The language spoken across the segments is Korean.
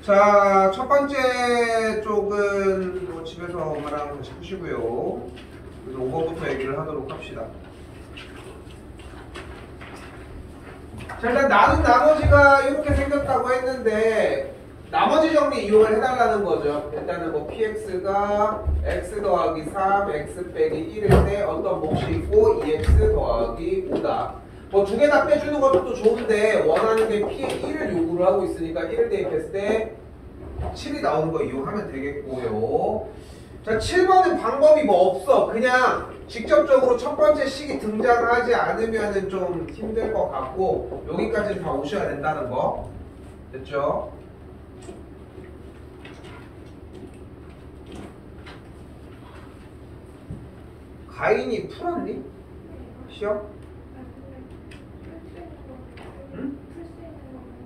자, 첫 번째 쪽은 뭐 집에서 엄마랑 같이 푸시고요. 그래서 5번부터 얘기를 하도록 합시다. 자, 일단 나머지가 이렇게 생겼다고 했는데 나머지 정리 이용을 해달라는 거죠. 일단은 뭐 px가 x 더하기 3, x 빼기 1일 때 어떤 몫이 있고 2x 더하기 5다. 뭐 두 개 다 빼주는 것도 좋은데 원하는 게 p의 1을 요구를 하고 있으니까 1을 대입했을 때 7이 나오는 거 이용하면 되겠고요. 자, 7번은 방법이 뭐 없어. 그냥 직접적으로 첫 번째 식이 등장하지 않으면은 좀 힘들 것 같고 여기까지는 다 오셔야 된다는 거. 됐죠? 가인이 풀었니? 시험? 응?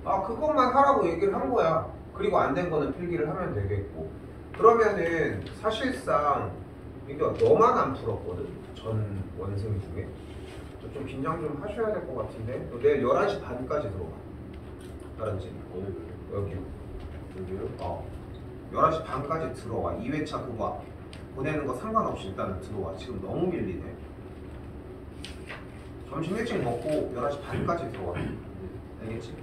아, 그것만 하라고 얘기를 한 거야. 그리고 안 된 거는 필기를 하면 되겠고. 그러면은 사실상 이거 너만 안 풀었거든. 전 원생 중에. 좀 긴장 좀 하셔야 될 것 같은데. 내일 11시 반까지 들어가. 알았지? 여기. 여기요? 11시 반까지 들어와. 2회차 그거 보내는 거 상관없이 일단은 들어와. 지금 너무 밀리네. 점심 일찍 먹고 11시 반까지 들어와. 알겠지?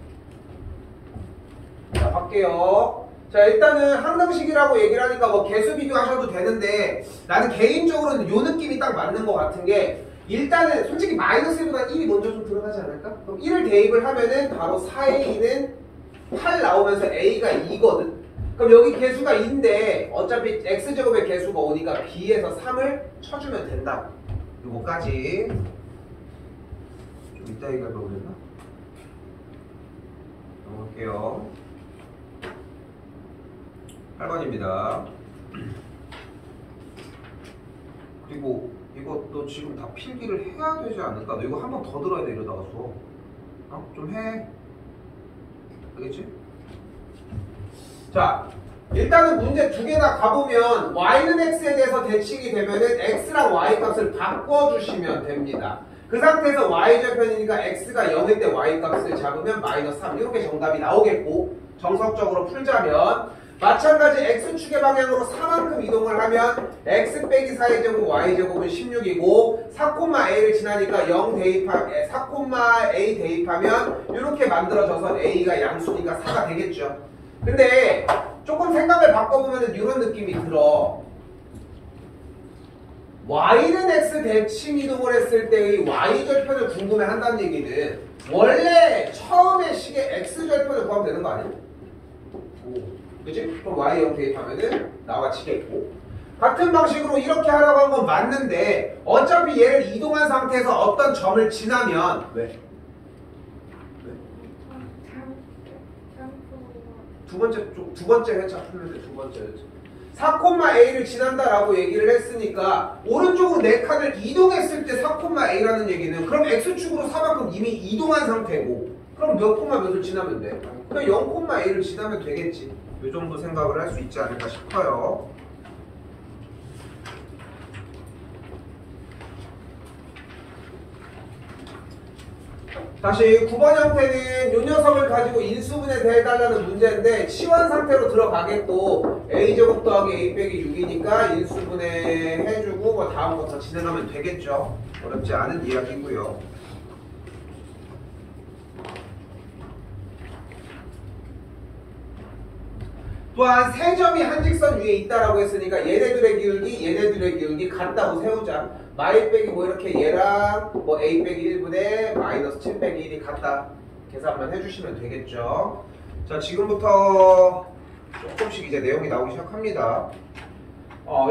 자, 갈게요. 자, 일단은 항등식이라고 얘기를 하니까 뭐 개수 비교하셔도 되는데 나는 개인적으로는 요 느낌이 딱 맞는 것 같은 게 일단은 솔직히 마이너스 1보다 1이 먼저 좀 들어가지 않을까? 그럼 1을 대입을 하면은 바로 4a는 8 나오면서 a가 2거든. 그럼 여기 개수가 2인데 어차피 x제곱의 개수가 5니까 b에서 3을 쳐주면 된다. 요거까지. 좀 이따 얘기하려고 그랬나? 넘어갈게요. 8번입니다. 그리고 이거 너 지금 다 필기를 해야 되지 않을까? 너 이거 한 번 더 들어야 돼 이러다가 수업. 좀 해. 알겠지? 자, 일단은 문제 두 개 다 가보면 y는 x에 대해서 대칭이 되면은 x랑 y 값을 바꿔주시면 됩니다. 그 상태에서 y절편이니까 x가 0일 때 y 값을 잡으면 마이너스 3 이렇게 정답이 나오겠고 정석적으로 풀자면 마찬가지 x축의 방향으로 4만큼 이동을 하면 x 빼기 4의 제곱 y제곱은 16이고 4,a를 지나니까 4,a 대입하면 이렇게 만들어져서 a가 양수니까 4가 되겠죠. 근데 조금 생각을 바꿔보면 이런 느낌이 들어. y는 x 대칭 이동을 했을 때의 y절편을 궁금해한다는 얘기는 원래 처음에 식의 x절편을 구하면 되는 거 아니야? 그치? 그럼 y0 대입하면은 나와지겠고 같은 방식으로 이렇게 하라고 한 건 맞는데 어차피 얘를 이동한 상태에서 어떤 점을 지나면 왜? 두 번째 회차 풀는데 두 번째 회차 4,a를 지난다라고 얘기를 했으니까 오른쪽으로 4칸을 이동했을 때 4,a라는 얘기는 그럼 x축으로 4만큼 이미 이동한 상태고 그럼 몇 콤마 몇을 지나면 돼? 그냥 0,a를 지나면 되겠지. 이 정도 생각을 할 수 있지 않을까 싶어요. 다시 9번 형태는 요 녀석을 가지고 인수분해 대해달라는 문제인데 치환 상태로 들어가겠고 a제곱 더하기 a 빼기 6이니까 인수분해 해주고 뭐 다음부터 진행하면 되겠죠. 어렵지 않은 이야기고요. 또한 세 점이 한 직선 위에 있다라고 했으니까 얘네들의 기울기 같다고 세우자. 마이 빼기 뭐 이렇게 얘랑 뭐 a 빼기 1분의 마이너스 7 빼기 1이 같다. 계산만 해주시면 되겠죠. 자, 지금부터 조금씩 이제 내용이 나오기 시작합니다.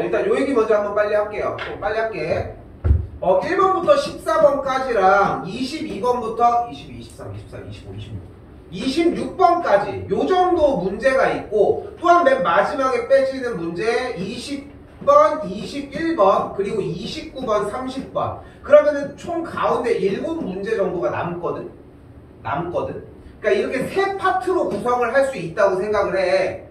일단 요 얘기 먼저 한번 빨리 할게요. 빨리 할게. 1번부터 14번까지랑 22번부터 22, 23, 24, 25, 26 26번까지 요 정도 문제가 있고 또한 맨 마지막에 빼지는 문제 20번, 21번 그리고 29번, 30번 그러면은 총 가운데 7문제 정도가 남거든. 그러니까 이렇게 세 파트로 구성을 할 수 있다고 생각을 해.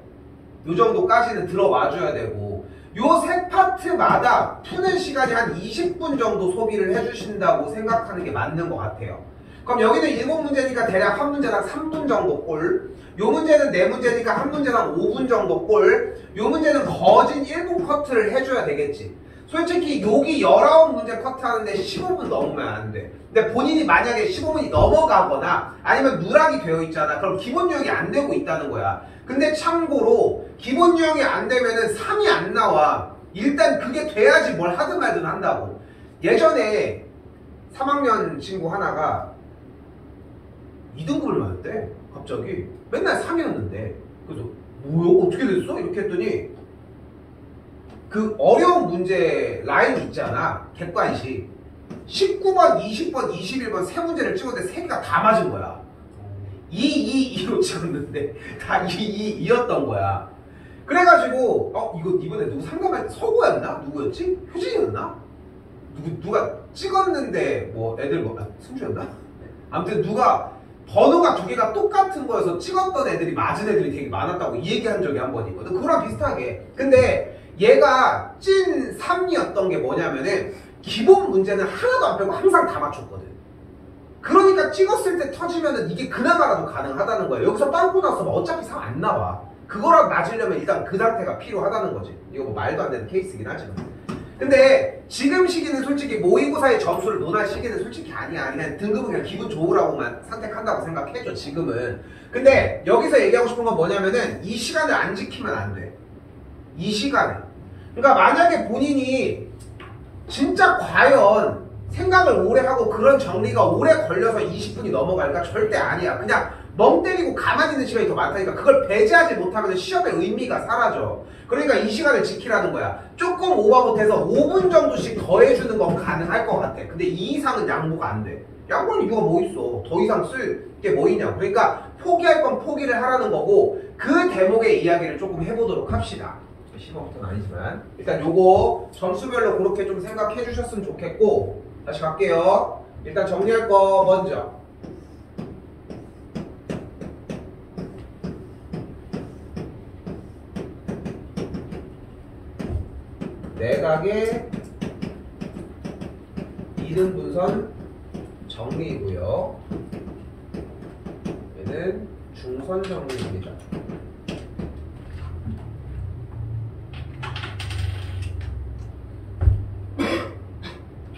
요 정도까지는 들어와 줘야 되고 요 세 파트마다 푸는 시간이 한 20분 정도 소비를 해주신다고 생각하는 게 맞는 것 같아요. 그럼 여기는 7문제니까 대략 한 문제당 3분 정도 꼴. 요 문제는 4문제니까 한 문제당 5분 정도 꼴. 요 문제는 거진 1분 커트를 해줘야 되겠지. 솔직히 여기 19문제 커트하는데 15분 넘으면 안 돼. 근데 본인이 만약에 15분이 넘어가거나 아니면 누락이 되어 있잖아. 그럼 기본 유형이 안 되고 있다는 거야. 근데 참고로 기본 유형이 안 되면은 3이 안 나와. 일단 그게 돼야지 뭘 하든 말든 한다고. 예전에 3학년 친구 하나가 2등급을 맞았대. 갑자기. 맨날 3이었는데. 그래서 뭐야? 어떻게 됐어? 이렇게 했더니 그 어려운 문제 라인 있잖아. 객관식. 19번, 20번, 21번 세 문제를 찍었는데 세 개가 다 맞은 거야. 2로 찍었는데 다 2였던 거야. 그래가지고 이거 이번에 누구 상담할 때 서구였나? 누구였지? 효진이었나? 누가 찍었는데 뭐 애들 승주였나? 아무튼 누가 번호가 두 개가 똑같은 거여서 찍었던 애들이 맞은 애들이 되게 많았다고 이 얘기한 적이 한 번 있거든. 그거랑 비슷하게. 근데 얘가 찐 3이었던 게 뭐냐면은 기본 문제는 하나도 안 빼고 항상 다 맞췄거든. 그러니까 찍었을 때 터지면은 이게 그나마라도 가능하다는 거예요. 여기서 빵꾸 났으면 어차피 3 안 나와. 그거랑 맞으려면 일단 그 상태가 필요하다는 거지. 이거 뭐 말도 안 되는 케이스긴 하지만. 근데 지금 시기는 솔직히 모의고사의 점수를 논할 시기는 솔직히 아니야. 그냥 등급은 그냥 기분 좋으라고만 선택한다고 생각해줘 지금은. 근데 여기서 얘기하고 싶은 건 뭐냐면은 이 시간을 안 지키면 안 돼. 이 시간에. 그러니까 만약에 본인이 진짜 과연 생각을 오래 하고 그런 정리가 오래 걸려서 20분이 넘어갈까? 절대 아니야. 그냥 멍 때리고 가만히 있는 시간이 더 많다니까. 그걸 배제하지 못하면 시험의 의미가 사라져. 그러니까 이 시간을 지키라는 거야. 조금 오버 못해서 5분 정도씩 더해주는 건 가능할 것 같아. 근데 이 이상은 양보가 안 돼. 양보는 이유가 뭐 있어. 더 이상 쓸 게 뭐 있냐. 그러니까 포기할 건 포기를 하라는 거고 그 대목의 이야기를 조금 해보도록 합시다. 심화부터는 아니지만 일단 요거 점수별로 그렇게 좀 생각해 주셨으면 좋겠고 다시 갈게요. 일단 정리할 거 먼저 내각의 이등분선 정리이고요. 얘는 중선 정리입니다.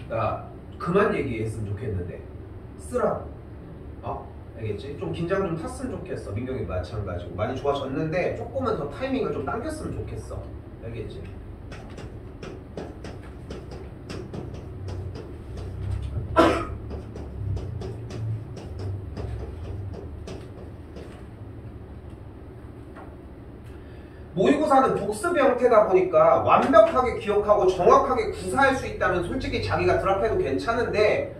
나 그만 얘기했으면 좋겠는데 쓰라고. 알겠지? 좀 긴장 좀 탔으면 좋겠어. 민경이 마찬가지고 많이 좋아졌는데 조금은 더 타이밍을 좀 당겼으면 좋겠어. 알겠지? 모의고사는 복습 형태다 보니까 완벽하게 기억하고 정확하게 구사할 수 있다면 솔직히 자기가 드랍해도 괜찮은데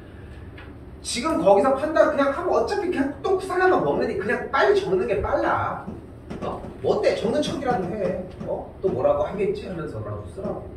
지금 거기서 판단 그냥 하면 어차피 그냥 또 구사량만 먹느니 그냥 빨리 적는 게 빨라. 뭐 어때? 적는 척이라도 해. 또 뭐라고 하겠지 하면서라도 쓰라고.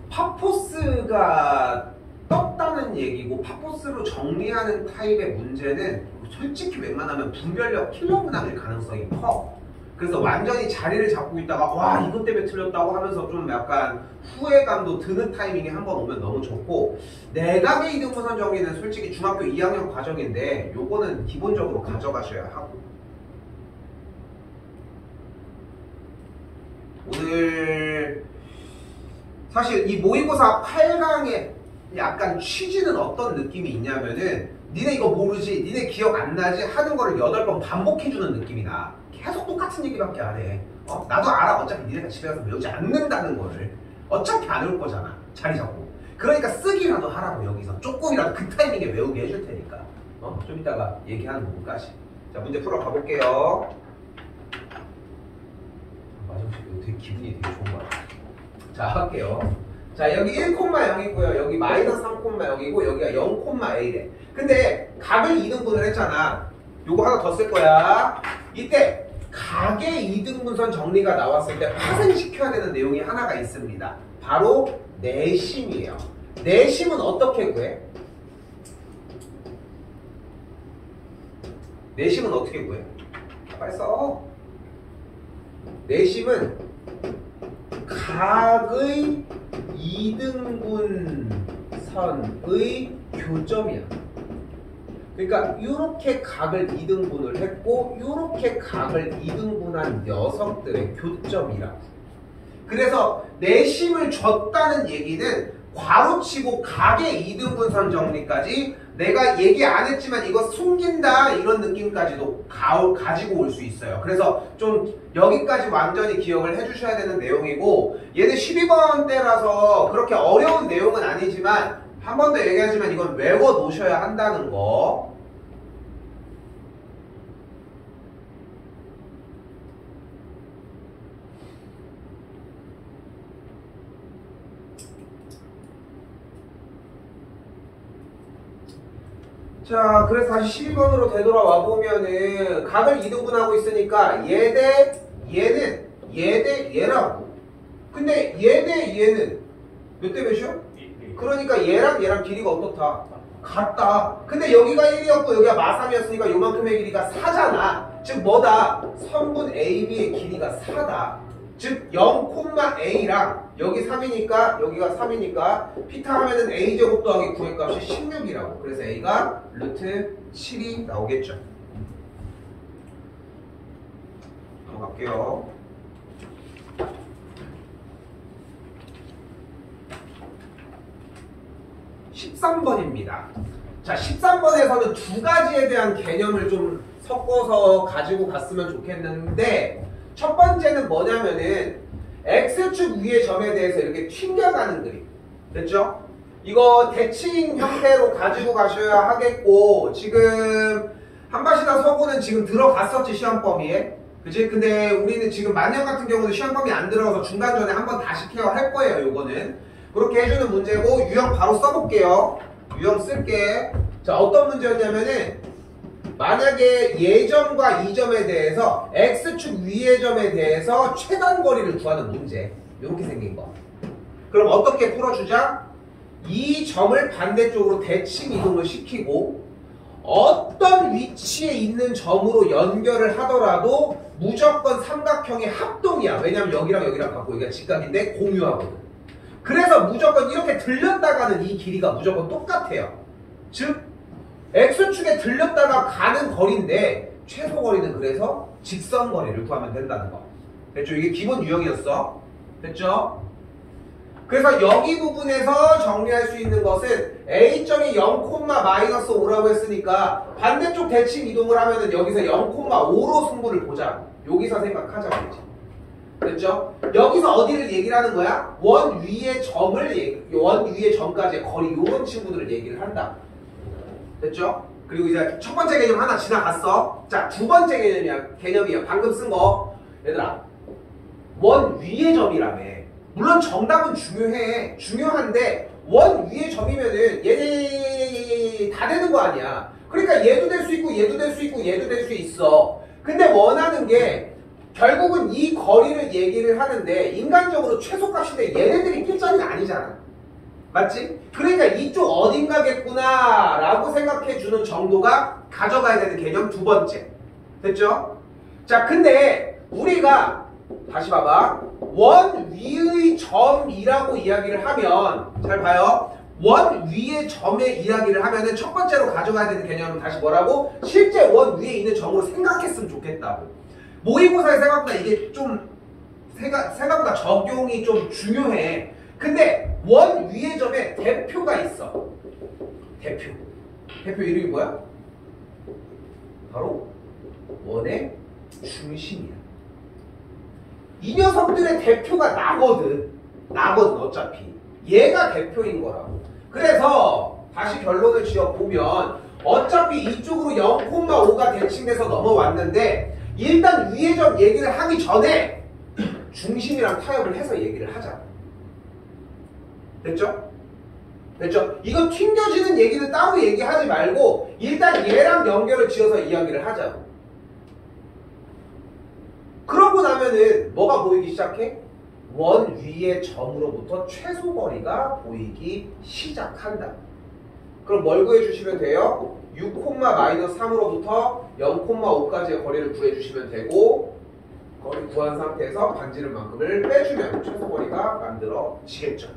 파포스가 떴다는 얘기고 파포스로 정리하는 타입의 문제는 솔직히 웬만하면 분별력 킬러 문항일 가능성이 커. 그래서 완전히 자리를 잡고 있다가 와 이것 때문에 틀렸다고 하면서 좀 약간 후회감도 드는 타이밍이 한번 오면 너무 좋고 내각의 이등분선 정리는 솔직히 중학교 2학년 과정인데 요거는 기본적으로 가져가셔야 하고 오늘 사실 이 모의고사 8강의 약간 취지는 어떤 느낌이 있냐면은 니네 이거 모르지? 니네 기억 안 나지? 하는 거를 8번 반복해주는 느낌이 나. 계속 똑같은 얘기밖에 안 해. 나도 알아. 어차피 니네가 집에 가서 외우지 않는다는 거를. 어차피 안 외울 거잖아. 자리 잡고. 그러니까 쓰기라도 하라고 여기서. 조금이라도 그 타이밍에 외우게 해줄 테니까. 좀 이따가 얘기하는 부분까지. 자, 문제 풀어 가볼게요. 맞아, 되게 기분이 되게 좋은 거 같아. 자, 할게요. 자, 여기 1,0이고요. 여기 마이너스 3,0이고 여기가 0,1래. 근데 각을 2등분을 했잖아. 요거 하나 더 쓸 거야. 이때 각의 이등분선 정리가 나왔을 때 파생시켜야 되는 내용이 하나가 있습니다. 바로 내심이에요. 내심은 어떻게 구해? 내심은 어떻게 구해? 빨리 써. 내심은 각의 이등분선의 교점이야. 그러니까 이렇게 각을 2등분을 했고 이렇게 각을 2등분한 녀석들의 교점이라고. 그래서 내심을 줬다는 얘기는 괄호치고 각의 2등분선 정리까지 내가 얘기 안 했지만 이거 숨긴다 이런 느낌까지도 가지고 올 수 있어요. 그래서 좀 여기까지 완전히 기억을 해주셔야 되는 내용이고, 얘는 12번 때라서 그렇게 어려운 내용은 아니지만 한 번 더 얘기하지만 이건 외워 놓으셔야 한다는 거. 자, 그래서 다시 12번으로 되돌아와 보면은 각을 2등분하고 있으니까 얘 대 얘는 얘 대 얘라고. 근데 얘 대 얘는 몇 대 몇이요? 그러니까 얘랑 얘랑 길이가 어떻다? 같다. 근데 여기가 1이었고 여기가 마3이었으니까 요만큼의 길이가 4잖아. 즉 뭐다? 선분 AB의 길이가 4다. 즉 0,A랑 여기 3이니까 여기가 3이니까 피타 하면은 A제곱 더하기 9의 값이 16이라고. 그래서 A가 루트 7이 나오겠죠. 넘어갈게요. 13번입니다. 자, 13번에서는 두 가지에 대한 개념을 좀 섞어서 가지고 갔으면 좋겠는데, 첫 번째는 뭐냐면은 X축 위의 점에 대해서 이렇게 튕겨가는 그림. 됐죠? 이거 대칭 형태로 가지고 가셔야 하겠고, 지금 한밭이나 서구는 지금 들어갔었지, 시험 범위에. 그치? 근데 우리는 지금 만년 같은 경우는 시험 범위 안 들어가서 중간 전에 한번 다시 케어할 거예요, 요거는. 그렇게 해주는 문제고, 유형 바로 써볼게요. 유형 쓸게. 자, 어떤 문제였냐면은 만약에 예점과 이점에 대해서 X축 위의 점에 대해서 최단거리를 구하는 문제. 이렇게 생긴 거. 그럼 어떻게 풀어주자? 이 점을 반대쪽으로 대칭 이동을 시키고 어떤 위치에 있는 점으로 연결을 하더라도 무조건 삼각형의 합동이야. 왜냐면 여기랑 여기랑 갖고 여기가 직각인데 공유하거든. 그래서 무조건 이렇게 들렸다가는 이 길이가 무조건 똑같아요. 즉 X축에 들렸다가 가는 거리인데 최소 거리는 그래서 직선 거리를 구하면 된다는 거. 됐죠? 이게 기본 유형이었어. 됐죠? 그래서 여기 부분에서 정리할 수 있는 것은 A점이 0,-5라고 했으니까 반대쪽 대칭 이동을 하면은 여기서 0,5로 승부를 보자. 여기서 생각하자 말이지. 됐죠? 여기서 어디를 얘기를 하는 거야? 원 위의 점을 원 위의 점까지의 거리 이런 친구들을 얘기를 한다. 됐죠? 그리고 이제 첫 번째 개념 하나 지나갔어. 자, 두 번째 개념이야. 방금 쓴 거. 얘들아, 원 위의 점이라며. 물론 정답은 중요해. 중요한데 원 위의 점이면은 얘네 다 되는 거 아니야. 그러니까 얘도 될 수 있고 얘도 될 수 있고 얘도 될 수 있어. 근데 원하는 게 결국은 이 거리를 얘기를 하는데 인간적으로 최소값인데 얘네들이 낄 자리는 아니잖아. 맞지? 그러니까 이쪽 어딘가겠구나 라고 생각해주는 정도가 가져가야 되는 개념 두 번째. 됐죠? 자, 근데 우리가 다시 봐봐. 원 위의 점이라고 이야기를 하면 잘 봐요. 원 위의 점의 이야기를 하면은 첫 번째로 가져가야 되는 개념은 다시 뭐라고? 실제 원 위에 있는 점으로 생각했으면 좋겠다고. 모의고사에 생각보다 이게 좀 생각보다 적용이 좀 중요해. 근데 원 위의 점에 대표가 있어. 대표 이름이 뭐야? 바로 원의 중심이야. 이 녀석들의 대표가 나거든 어차피. 얘가 대표인 거라고. 그래서 다시 결론을 지어보면 어차피 이쪽으로 0,5가 대칭돼서 넘어왔는데 일단 위의 점 얘기를 하기 전에 중심이랑 타협을 해서 얘기를 하자. 됐죠? 됐죠? 이거 튕겨지는 얘기는 따로 얘기하지 말고 일단 얘랑 연결을 지어서 이야기를 하자고. 그러고 나면은 뭐가 보이기 시작해? 원 위의 점으로부터 최소 거리가 보이기 시작한다. 그럼 뭘 구해주시면 돼요? 6,-3으로부터 0,5까지의 거리를 구해주시면 되고, 거리 구한 상태에서 반지름 만큼을 빼주면 최소 거리가 만들어지겠죠.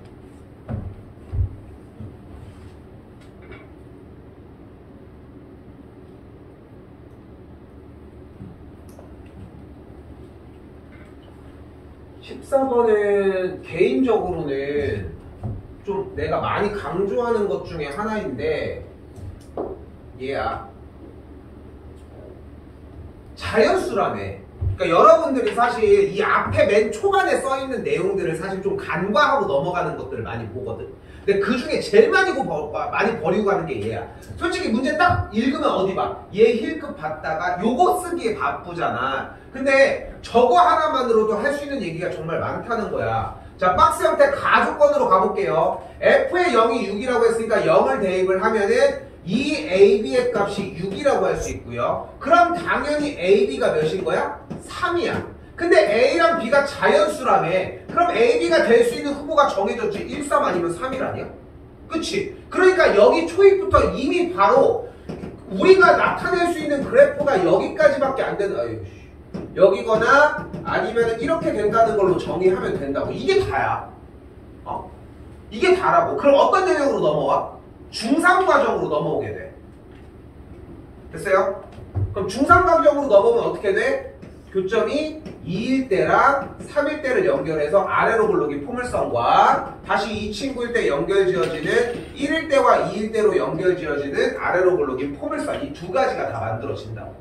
14번은 개인적으로는 좀 내가 많이 강조하는 것 중에 하나인데 얘야 자연수라며. 그러니까 여러분들이 사실 이 앞에 맨 초반에 써있는 내용들을 사실 좀 간과하고 넘어가는 것들을 많이 보거든. 근데 그 중에 제일 많이 버리고 가는 게 얘야. 솔직히 문제 딱 읽으면 어디 봐. 얘 힐급 받다가 요거 쓰기에 바쁘잖아. 근데 저거 하나만으로도 할 수 있는 얘기가 정말 많다는 거야. 자, 박스 형태 가조건으로 가볼게요. f의 0이 6이라고 했으니까 0을 대입을 하면은 이 AB의 값이 6이라고 할 수 있고요. 그럼 당연히 AB가 몇인 거야? 3이야. 근데 A랑 B가 자연수라며. 그럼 AB가 될 수 있는 후보가 정해졌지. 1, 3 아니면 3일 아니야? 그치? 그러니까 여기 초입부터 이미 바로 우리가 나타낼 수 있는 그래프가 여기까지밖에 안 된다. 여기거나 아니면 이렇게 된다는 걸로 정의하면 된다고. 이게 다야. 이게 다라고. 그럼 어떤 영역으로 넘어와? 중3 과정으로 넘어오게 돼. 됐어요? 그럼 중3 과정으로 넘어오면 어떻게 돼? 교점이 2일 때랑 3일 때를 연결해서 아래로 굴러긴 포물선과 다시 이 친구일 때 연결지어지는 1일 때와 2일 때로 연결지어지는 아래로 굴러긴 포물선, 이 두 가지가 다 만들어진다고.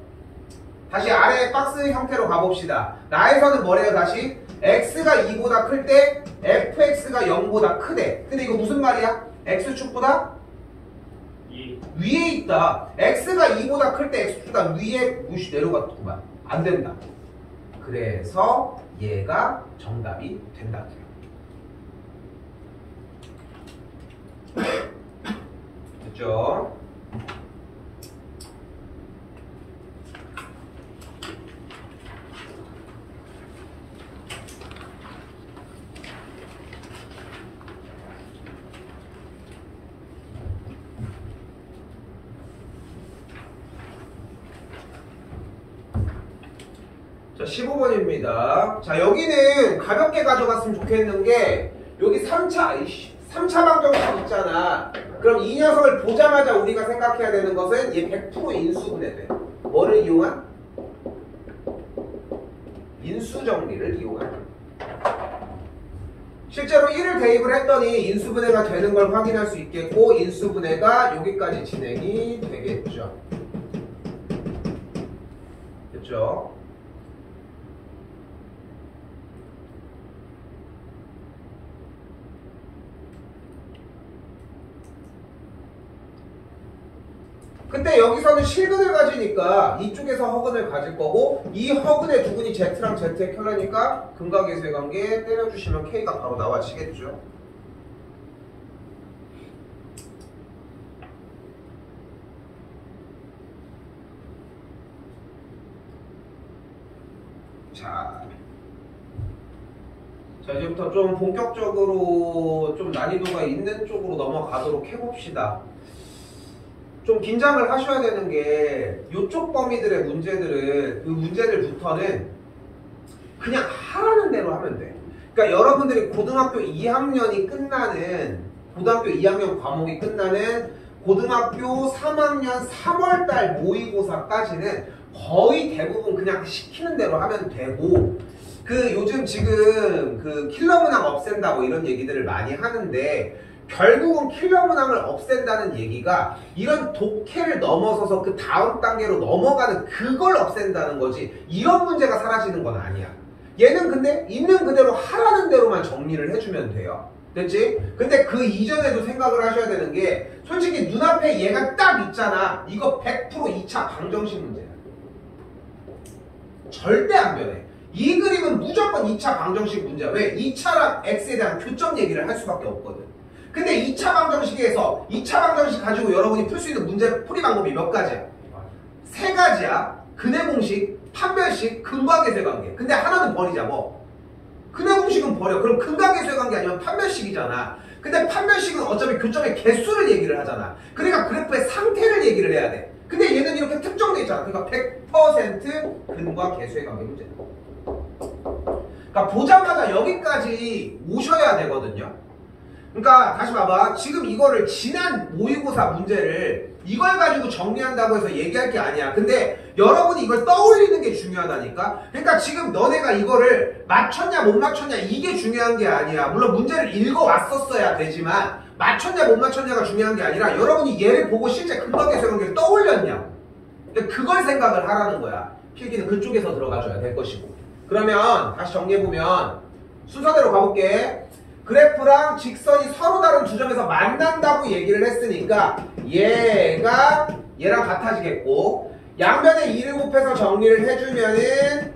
다시 아래 박스 형태로 가봅시다. 나에서는 뭐래요? 다시 x가 2보다 클 때 fx가 0보다 크대. 근데 이거 무슨 말이야? x축보다 위에 있다. x가 2보다 클 때 x축보다 위에 무시 내려갔구만. 안 된다. 그래서 얘가 정답이 된다. 됐죠? 자, 15번입니다. 자, 여기는 가볍게 가져갔으면 좋겠는 게 여기 3차 방정식 있잖아. 그럼 이 녀석을 보자마자 우리가 생각해야 되는 것은 얘 100% 인수분해돼. 뭐를 이용한? 인수정리를 이용한. 실제로 1을 대입을 했더니 인수분해가 되는 걸 확인할 수 있겠고 인수분해가 여기까지 진행이 되겠죠. 됐죠? 근데 여기서는 실근을 가지니까 이쪽에서 허근을 가질 거고 이 허근의 두근이 Z랑 Z의 켜라니까 근각계수의 관계 때려주시면 K가 바로 나와지겠죠. 자, 이제부터 좀 본격적으로 좀 난이도가 있는 쪽으로 넘어가도록 해봅시다. 좀 긴장을 하셔야 되는 게 이쪽 범위들의 문제들은 그 문제들부터는 그냥 하라는 대로 하면 돼. 그러니까 여러분들이 고등학교 2학년이 끝나는 고등학교 2학년 과목이 끝나는 고등학교 3학년 3월달 모의고사까지는 거의 대부분 그냥 시키는 대로 하면 되고 그 요즘 지금 그 킬러 문항 없앤다고 이런 얘기들을 많이 하는데 결국은 킬러 문항을 없앤다는 얘기가 이런 독해를 넘어서서 그 다음 단계로 넘어가는 그걸 없앤다는 거지 이런 문제가 사라지는 건 아니야. 얘는 근데 있는 그대로 하라는 대로만 정리를 해주면 돼요. 됐지? 근데 그 이전에도 생각을 하셔야 되는 게 솔직히 눈앞에 얘가 딱 있잖아. 이거 100% 2차 방정식 문제야. 절대 안 변해. 이 그림은 무조건 2차 방정식 문제야. 왜? 2차랑 x에 대한 교점 얘기를 할 수밖에 없거든. 근데 2차 방정식에서 2차 방정식 가지고 여러분이 풀 수 있는 문제 풀이 방법이 몇 가지야? 3가지야. 근해 공식, 판별식, 근과계수의 관계. 근데 하나는 버리자 뭐. 근해 공식은 버려. 그럼 근과계수의 관계 아니면 판별식이잖아. 근데 판별식은 어차피 교점의 개수를 얘기를 하잖아. 그러니까 그래프의 상태를 얘기를 해야 돼. 근데 얘는 이렇게 특정돼 있잖아. 그러니까 100% 근과 계수의 관계 문제다. 그러니까 보자마자 여기까지 오셔야 되거든요. 그러니까 다시 봐봐. 지금 이거를 지난 모의고사 문제를 이걸 가지고 정리한다고 해서 얘기할 게 아니야. 근데 여러분이 이걸 떠올리는 게 중요하다니까. 그러니까 지금 너네가 이거를 맞췄냐 못 맞췄냐 이게 중요한 게 아니야. 물론 문제를 읽어왔었어야 되지만 맞췄냐 못 맞췄냐가 중요한 게 아니라 여러분이 얘를 보고 실제 근방에서 그런 게 떠올렸냐. 그러니까 그걸 생각을 하라는 거야. 필기는 그쪽에서 들어가줘야 될 것이고. 그러면 다시 정리해보면 순서대로 가볼게. 그래프랑 직선이 서로 다른 두 점에서 만난다고 얘기를 했으니까 얘가 얘랑 같아지겠고, 양변에 2를 곱해서 정리를 해주면은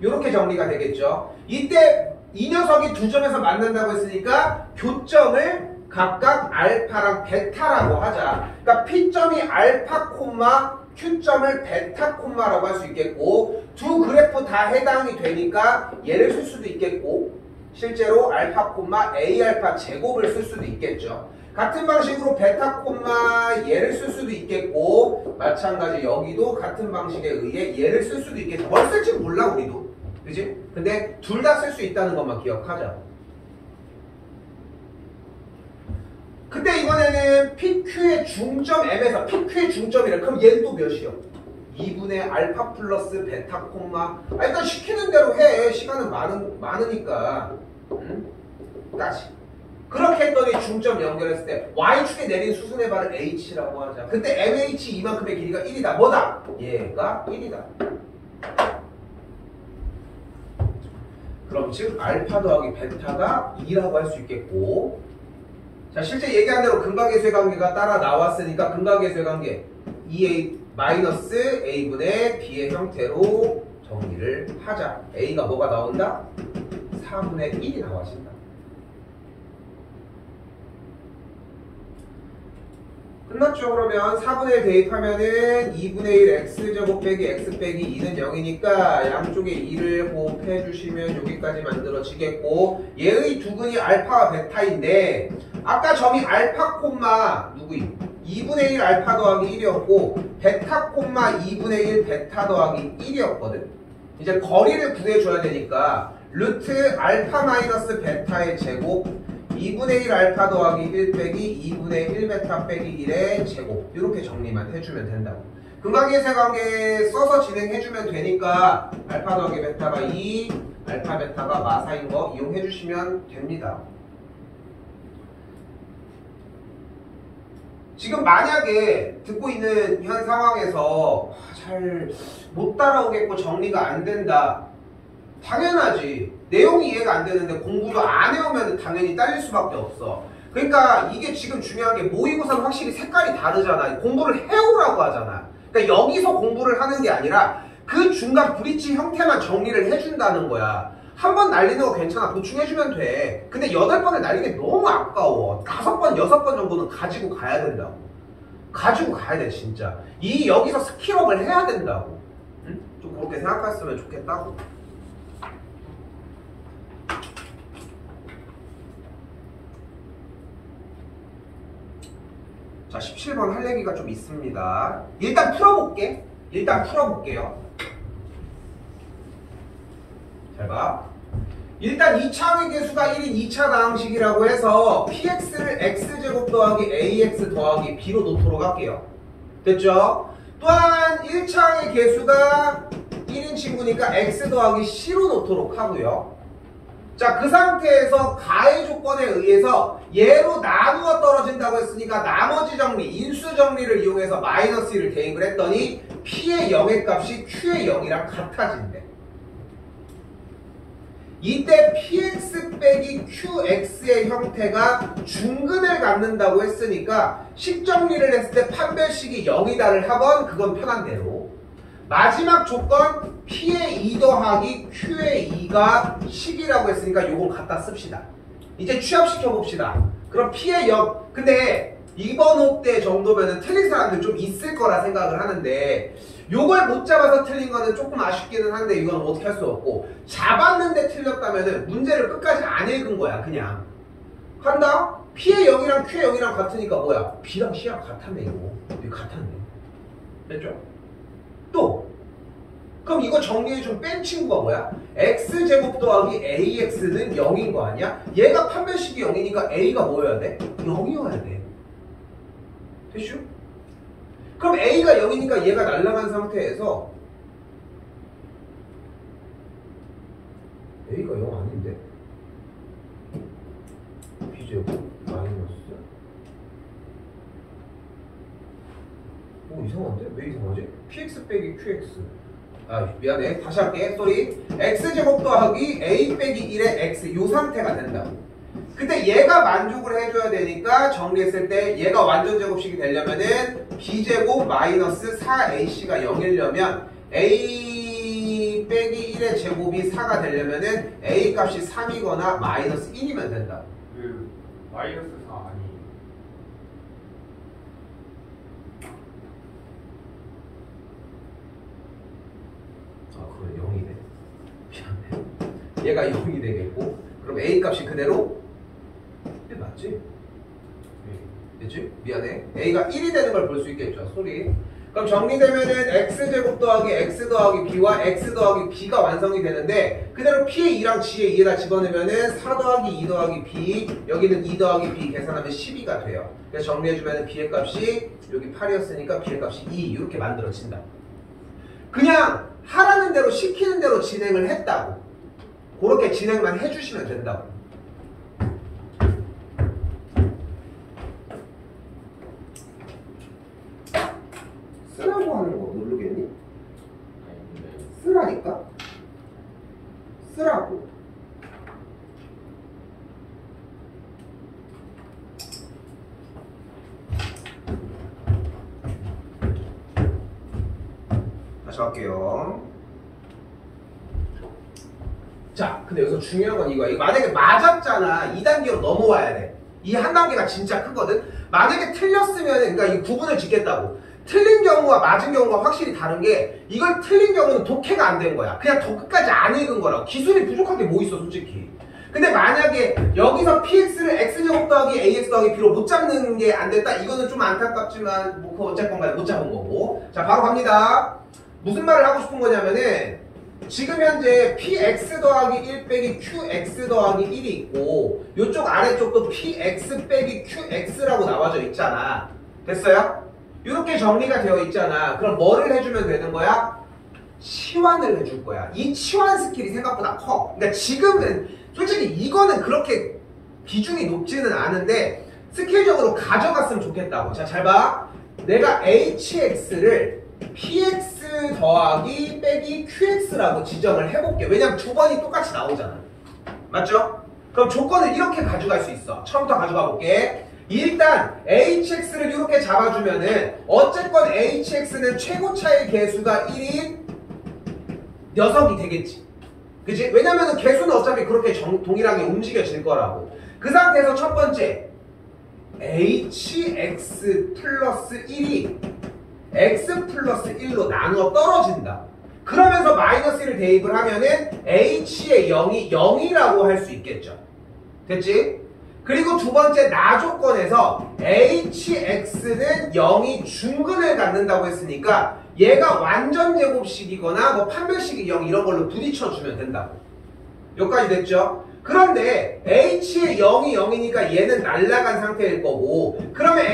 이렇게 정리가 되겠죠. 이때 이 녀석이 두 점에서 만난다고 했으니까 교점을 각각 알파랑 베타라고 하자. 그러니까 P점이 알파 콤마 Q점을 베타 콤마라고 할 수 있겠고, 두 그래프 다 해당이 되니까 얘를 쓸 수도 있겠고, 실제로 알파 콤마 A 알파 제곱을 쓸 수도 있겠죠. 같은 방식으로 베타 콤마 얘를 쓸 수도 있겠고, 마찬가지 여기도 같은 방식에 의해 얘를 쓸 수도 있겠죠. 뭘 쓸지 몰라 우리도. 그지? 근데 둘 다 쓸 수 있다는 것만 기억하자. 근데 이번에는 PQ의 중점 M에서 PQ의 중점이래. 그럼 얘는 또 몇이요? 2분의 알파 플러스 베타 콤마. 일단 시키는 대로 해. 시간은 많으니까. 까지. 그렇게 했더니 중점 연결했을 때 Y축에 내린 수순의 발을 H라고 하자. 그때 MH 이만큼의 길이가 1이다. 뭐다? 얘가 1이다. 그럼 즉 알파 더하기 베타가 2라고 할 수 있겠고, 자 실제 얘기한 대로 근각계수의 관계가 따라 나왔으니까 근각계수의 관계 2a 마이너스 a분의 b의 형태로 정리를 하자. a가 뭐가 나온다? 4분의 1이 나와진다. 끝났죠? 그러면 4분의 1 대입하면은 2분의 1 x제곱 빼기 x 빼기 2는 0이니까 양쪽에 2를 곱해 주시면 여기까지 만들어지겠고, 얘의 두근이 알파와 베타인데 아까 점이 알파 콤마 누구임? 2분의 1 알파 더하기 1이었고 베타 콤마 2분의 1 베타 더하기 1이었거든. 이제 거리를 구해줘야 되니까 루트 알파 마이너스 베타의 제곱 2분의 1 알파 더하기 1 빼기 2분의 1 베타 빼기 1의 제곱, 이렇게 정리만 해주면 된다고. 근각계수의 관계 써서 진행해주면 되니까 알파 더하기 베타가 2, 알파 베타가 마사인 거 이용해주시면 됩니다. 지금 만약에 듣고 있는 현 상황에서 잘 못 따라오겠고 정리가 안 된다. 당연하지. 내용이 이해가 안 되는데 공부도 안 해오면 당연히 딸릴 수밖에 없어. 그러니까 이게 지금 중요한 게 모의고사는 확실히 색깔이 다르잖아. 공부를 해오라고 하잖아. 그러니까 여기서 공부를 하는 게 아니라 그 중간 브릿지 형태만 정리를 해준다는 거야. 한 번 날리는 거 괜찮아. 보충해주면 돼. 근데 8번을 날리는 게 너무 아까워. 5번, 6번 정도는 가지고 가야 된다고. 가지고 가야 돼 진짜. 여기서 스킬업을 해야 된다고. 응? 좀 그렇게 생각했으면 좋겠다고. 자, 17번 할 얘기가 좀 있습니다. 일단 풀어볼게요. 잘 봐. 일단 2차항의 개수가 1인 2차 다항식이라고 해서 px를 x제곱 더하기 ax 더하기 b로 놓도록 할게요. 됐죠? 또한 1차항의 개수가 1인 친구니까 x 더하기 c로 놓도록 하고요. 자, 그 상태에서 가해 조건에 의해서 얘로 나누어 떨어진다고 했으니까 나머지 정리, 인수 정리를 이용해서 마이너스 1을 대입을 했더니 p의 0의 값이 q의 0이랑 같아진대. 이때 px 빼기 qx의 형태가 중근을 갖는다고 했으니까 식정리를 했을 때 판별식이 0이다를 하건 그건 편한 대로. 마지막 조건 p의 2 더하기 q의 2가 식이라고 했으니까 요건 갖다 씁시다. 이제 취합시켜 봅시다. 그럼 p의 0. 근데 이번 호 때 정도면은 틀린 사람들 좀 있을 거라 생각을 하는데, 요걸 못 잡아서 틀린 거는 조금 아쉽기는 한데 이건 어떻게 할 수 없고, 잡았는데 틀렸다면은 문제를 끝까지 안 읽은 거야. 그냥 한다? p의 0이랑 q의 0이랑 같으니까 뭐야? b랑 c랑 같았네. 이거 같았네. 됐죠? 또 그럼 이거 정리해준 뺀 친구가 뭐야? x제곱 더하기 ax는 0인 거 아니야? 얘가 판별식이 0이니까 a가 뭐여야 돼? 0이어야 돼. 됐슈? 그럼 a가 0이니까 얘가 날아간 상태에서 a가 0 아닌데? b제곱 마이너스 이상한데? 왜 이상하지? px 빼기 qx 미안해 다시 할게 쏘리 x제곱 더하기 a 빼기 1의 x 요 상태가 된다고. 근데 얘가 만족을 해줘야 되니까 정리했을 때 얘가 완전 제곱식이 되려면은 b제곱 마이너스 4ac가 0이려면 a 빼기 1의 제곱이 4가 되려면은 a 값이 3이거나 마이너스 1이면 된다. 마이너스 4 아니. 그럼 0이네. 미안해. 얘가 0이 되겠고 그럼 a 값이 그대로 1 맞지? 됐지? 미안해. a가 1이 되는 걸 볼 수 있겠죠. 소리. 그럼 정리되면은 x제곱 더하기 x 더하기 b와 x 더하기 b가 완성이 되는데 그대로 p의 2랑 g의 2에다 집어넣으면은 4 더하기 2 더하기 b 여기는 2 더하기 b 계산하면 12가 돼요. 그래서 정리해주면은 b의 값이 여기 8이었으니까 b의 값이 2 이렇게 만들어진다. 그냥 하라는 대로 시키는 대로 진행을 했다고. 그렇게 진행만 해주시면 된다고. 쓰라고 하는 거 모르겠니? 쓰라니까? 쓰라고. 다시 할게요. 자, 근데 여기서 중요한 건 이거야. 이거 만약에 맞았잖아. 2단계로 넘어와야 돼. 이 한 단계가 진짜 크거든. 만약에 틀렸으면, 그러니까 이 구분을 짓겠다고. 틀린 경우와 맞은 경우가 확실히 다른 게 이걸 틀린 경우는 독해가 안 된 거야. 그냥 더 끝까지 안 읽은 거라고. 기술이 부족한 게 뭐 있어, 솔직히. 근데 만약에 여기서 px를 x제곱 더하기 ax 더하기 b로 못 잡는 게 안 됐다. 이거는 좀 안타깝지만 뭐 그거 어쨌건 간에 못 잡은 거고. 자, 바로 갑니다. 무슨 말을 하고 싶은 거냐면은 지금 현재 px 더하기 1 빼기 qx 더하기 1이 있고 이쪽 아래쪽도 px 빼기 qx라고 나와져 있잖아. 됐어요? 이렇게 정리가 되어 있잖아. 그럼 뭐를 해주면 되는 거야? 치환을 해줄 거야. 이 치환 스킬이 생각보다 커. 그러니까 지금은 솔직히 이거는 그렇게 비중이 높지는 않은데 스킬적으로 가져갔으면 좋겠다고. 자, 잘 봐. 내가 hx를 px 더하기 빼기 qx라고 지정을 해볼게. 왜냐면 두 번이 똑같이 나오잖아. 맞죠? 그럼 조건을 이렇게 가져갈 수 있어. 처음부터 가져가 볼게. 일단 hx를 이렇게 잡아주면은 어쨌건 hx는 최고차의 개수가 1인 녀석이 되겠지. 그치? 왜냐면은 개수는 어차피 그렇게 동일하게 움직여질 거라고. 그 상태에서 첫 번째 hx 플러스 1이 x 플러스 1로 나누어 떨어진다. 그러면서 마이너스 1을 대입을 하면은 h의 0이 0이라고 할 수 있겠죠. 됐지? 그리고 두 번째 나 조건에서 hx는 0이 중근을 갖는다고 했으니까 얘가 완전 제곱식이거나 뭐 판별식이 0 이런 걸로 부딪혀주면 된다고. 여기까지 됐죠? 그런데 h의 0이 0이니까 얘는 날아간 상태일 거고 그러면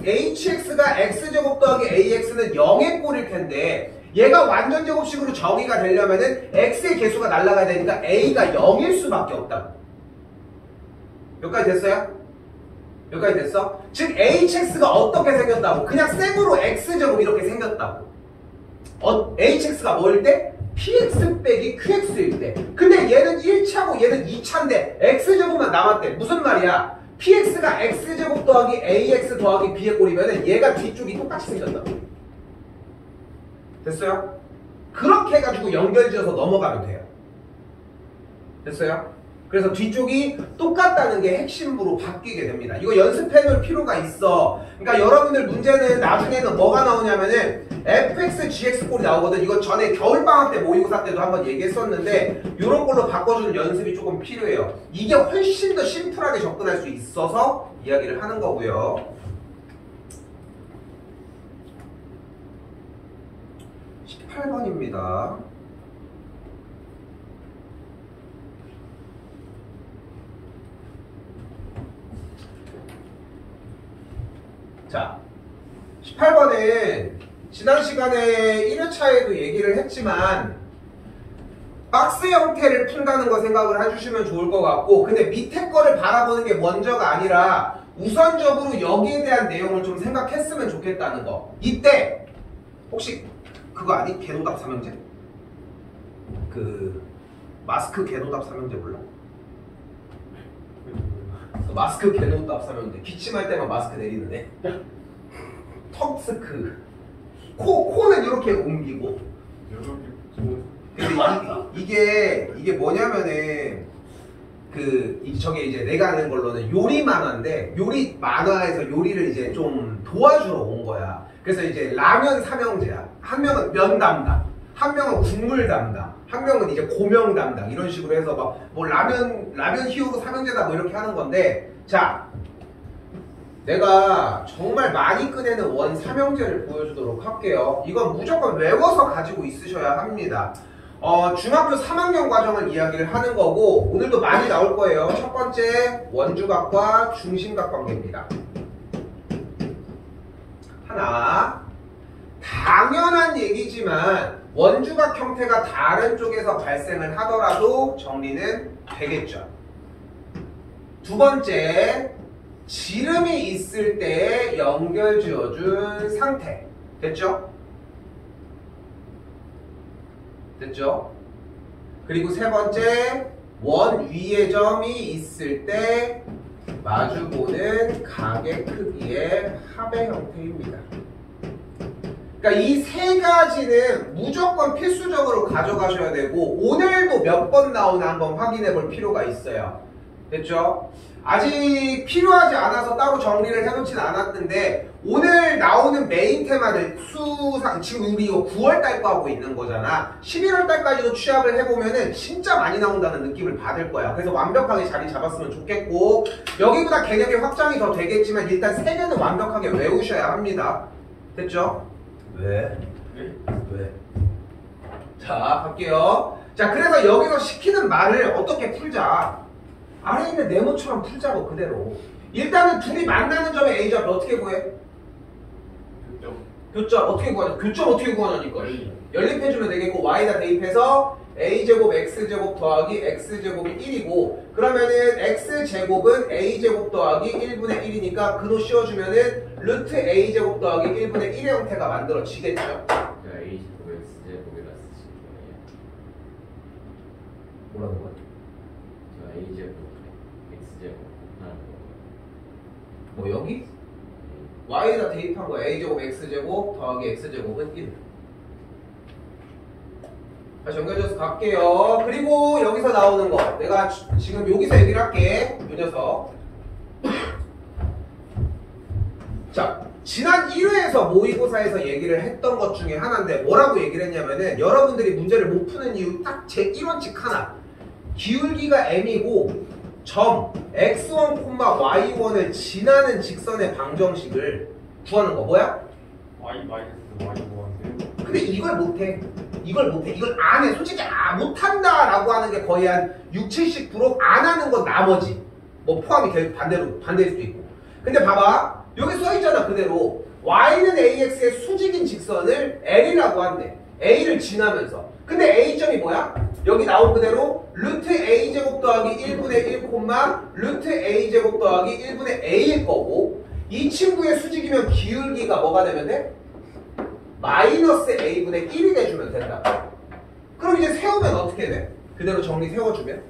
hx가 x제곱 더하기 ax는 0의 꼴일 텐데 얘가 완전 제곱식으로 정의가 되려면은 x의 개수가 날아가야 되니까 a가 0일 수밖에 없다고. 여기까지 됐어요? 여기까지 됐어? 즉 hx가 어떻게 생겼다고? 그냥 생으로 x제곱 이렇게 생겼다고. hx가 뭐일 때? px 빼기 qx일 때. 근데 얘는 1차고 얘는 2차인데 x제곱만 남았대. 무슨 말이야? px가 x제곱 더하기 ax 더하기 b의 꼴이면은 얘가 뒤쪽이 똑같이 생겼다고. 됐어요? 그렇게 해가지고 연결지어서 넘어가면 돼요. 됐어요? 그래서 뒤쪽이 똑같다는 게 핵심으로 바뀌게 됩니다. 이거 연습해놓을 필요가 있어. 그러니까 여러분들 문제는 나중에는 뭐가 나오냐면은 fx, gx 꼴이 나오거든. 이거 전에 겨울방학 때 모의고사 때도 한번 얘기했었는데 이런 걸로 바꿔주는 연습이 조금 필요해요. 이게 훨씬 더 심플하게 접근할 수 있어서 이야기를 하는 거고요. 18번입니다. 지난 시간에 1회차에도 얘기를 했지만 박스 형태를 푼다는 거 생각을 해주시면 좋을 것 같고, 근데 밑에 거를 바라보는 게 먼저가 아니라 우선적으로 여기에 대한 내용을 좀 생각했으면 좋겠다는 거. 이때 혹시 그거 아니? 개노답 삼형제? 그 마스크 개노답 삼형제 몰라? 그 마스크 개노답 삼형제. 기침할 때만 마스크 내리는 애. 턱스크. 코는 이렇게 옮기고. 근데 이게 뭐냐면은 저게 이제 내가 아는 걸로는 요리 만화인데, 요리 만화에서 요리를 이제 좀 도와주러 온 거야. 그래서 이제 라면 삼형제야. 한 명은 면 담당, 한 명은 국물 담당, 한 명은 이제 고명 담당, 이런 식으로 해서 막 뭐 라면 히어로 삼형제다 뭐 이렇게 하는 건데, 자, 내가 정말 많이 꺼내는 원 삼형제를 보여주도록 할게요. 이건 무조건 외워서 가지고 있으셔야 합니다. 중학교 3학년 과정을 이야기를 하는 거고, 오늘도 많이 나올 거예요. 첫 번째, 원주각과 중심각 관계입니다. 하나, 당연한 얘기지만 원주각 형태가 다른 쪽에서 발생을 하더라도 정리는 되겠죠. 두 번째, 지름이 있을 때 연결 지어준 상태. 됐죠? 됐죠? 그리고 세 번째, 원 위의 점이 있을 때 마주보는 각의 크기의 합의 형태입니다. 그러니까 이 세 가지는 무조건 필수적으로 가져가셔야 되고, 오늘도 몇 번 나오나 한번 확인해 볼 필요가 있어요. 됐죠? 아직 필요하지 않아서 따로 정리를 해놓진 않았는데, 오늘 나오는 메인 테마들 수상, 지금 우리 이거 9월달 거 하고 있는 거잖아. 11월달까지도 취합을 해보면은 진짜 많이 나온다는 느낌을 받을 거야. 그래서 완벽하게 자리 잡았으면 좋겠고, 여기보다 개념이 확장이 더 되겠지만 일단 세 개는 완벽하게 외우셔야 합니다. 됐죠? 왜? 자, 갈게요. 자, 그래서 여기서 시키는 말을 어떻게 풀자. 아래 있는 네모처럼 풀자고, 그대로. 일단은 둘이 만나는 점의 A좌표 어떻게 구해? 교점 어떻게 구하냐? 교점 어떻게 구하냐니까. 연립해주면 되겠고, Y다 대입해서 A제곱 X제곱 더하기 X제곱이 1이고, 그러면은 X제곱은 A제곱 더하기 1분의 1이니까 그도 씌워주면은 루트 A제곱 더하기 1분의 1의 형태가 만들어지겠죠? A제곱 X제곱이라 쓰신 거예요? 뭐라는 거야? 저 A제곱 X제곱 곱하는 거. 뭐 여기? Y에다 대입한 거 A제곱 X제곱 더하기 X제곱은 1. 다시 연결해서 갈게요. 그리고 여기서 나오는 거, 내가 지금 여기서 얘기를 할게. 이 녀석. 자, 지난 1회에서 모의고사에서 얘기를 했던 것 중에 하나인데, 뭐라고 얘기를 했냐면은, 여러분들이 문제를 못 푸는 이유 딱 제 1원칙 하나. 기울기가 m이고 점 x1, y1을 지나는 직선의 방정식을 구하는 거. 뭐야? y 마이너스 y1인데요. 근데 이걸 못해. 이걸 안 해. 솔직히 못한다라고 하는 게 거의 한 60, 70% 안 하는 건 나머지 뭐 포함이 될 반대일 수도 있고. 근데 봐봐, 여기 써있잖아. 그대로 y는 ax의 수직인 직선을 l이라고 한대. a를 지나면서. 근데 a점이 뭐야? 여기 나온 그대로 루트 a제곱 더하기 1분의 1 루트 a제곱 더하기 1분의 a일 거고, 이 친구의 수직이면 기울기가 뭐가 되면 돼? 마이너스 a분의 1이 돼주면 된다. 그럼 이제 세우면 어떻게 돼? 그대로 정리 세워주면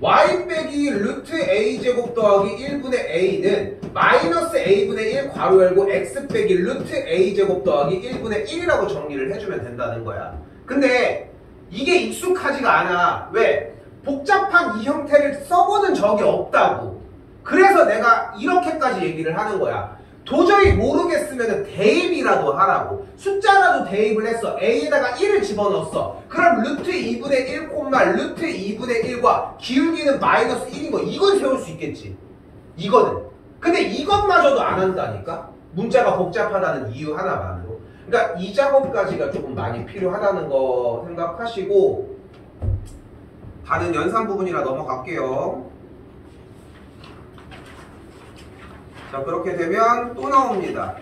y 빼기 루트 a제곱 더하기 1분의 a는 마이너스 a분의 1 괄호 열고 x 빼기 루트 a제곱 더하기 1분의 1이라고 정리를 해주면 된다는 거야. 근데 이게 익숙하지가 않아. 왜? 복잡한 이 형태를 써보는 적이 없다고. 그래서 내가 이렇게까지 얘기를 하는 거야. 도저히 모르겠으면 대입이라도 하라고. 숫자라도 대입을 했어. a에다가 1을 집어넣었어. 그럼 루트 2분의 1 루트 2분의 1과 기울기는 마이너스 1인 거, 이건 세울 수 있겠지. 이거는. 근데 이것마저도 안 한다니까? 문자가 복잡하다는 이유 하나만으로. 그러니까 이 작업까지가 조금 많이 필요하다는 거 생각하시고, 다른 연산 부분이라 넘어갈게요. 자, 그렇게 되면 또 나옵니다.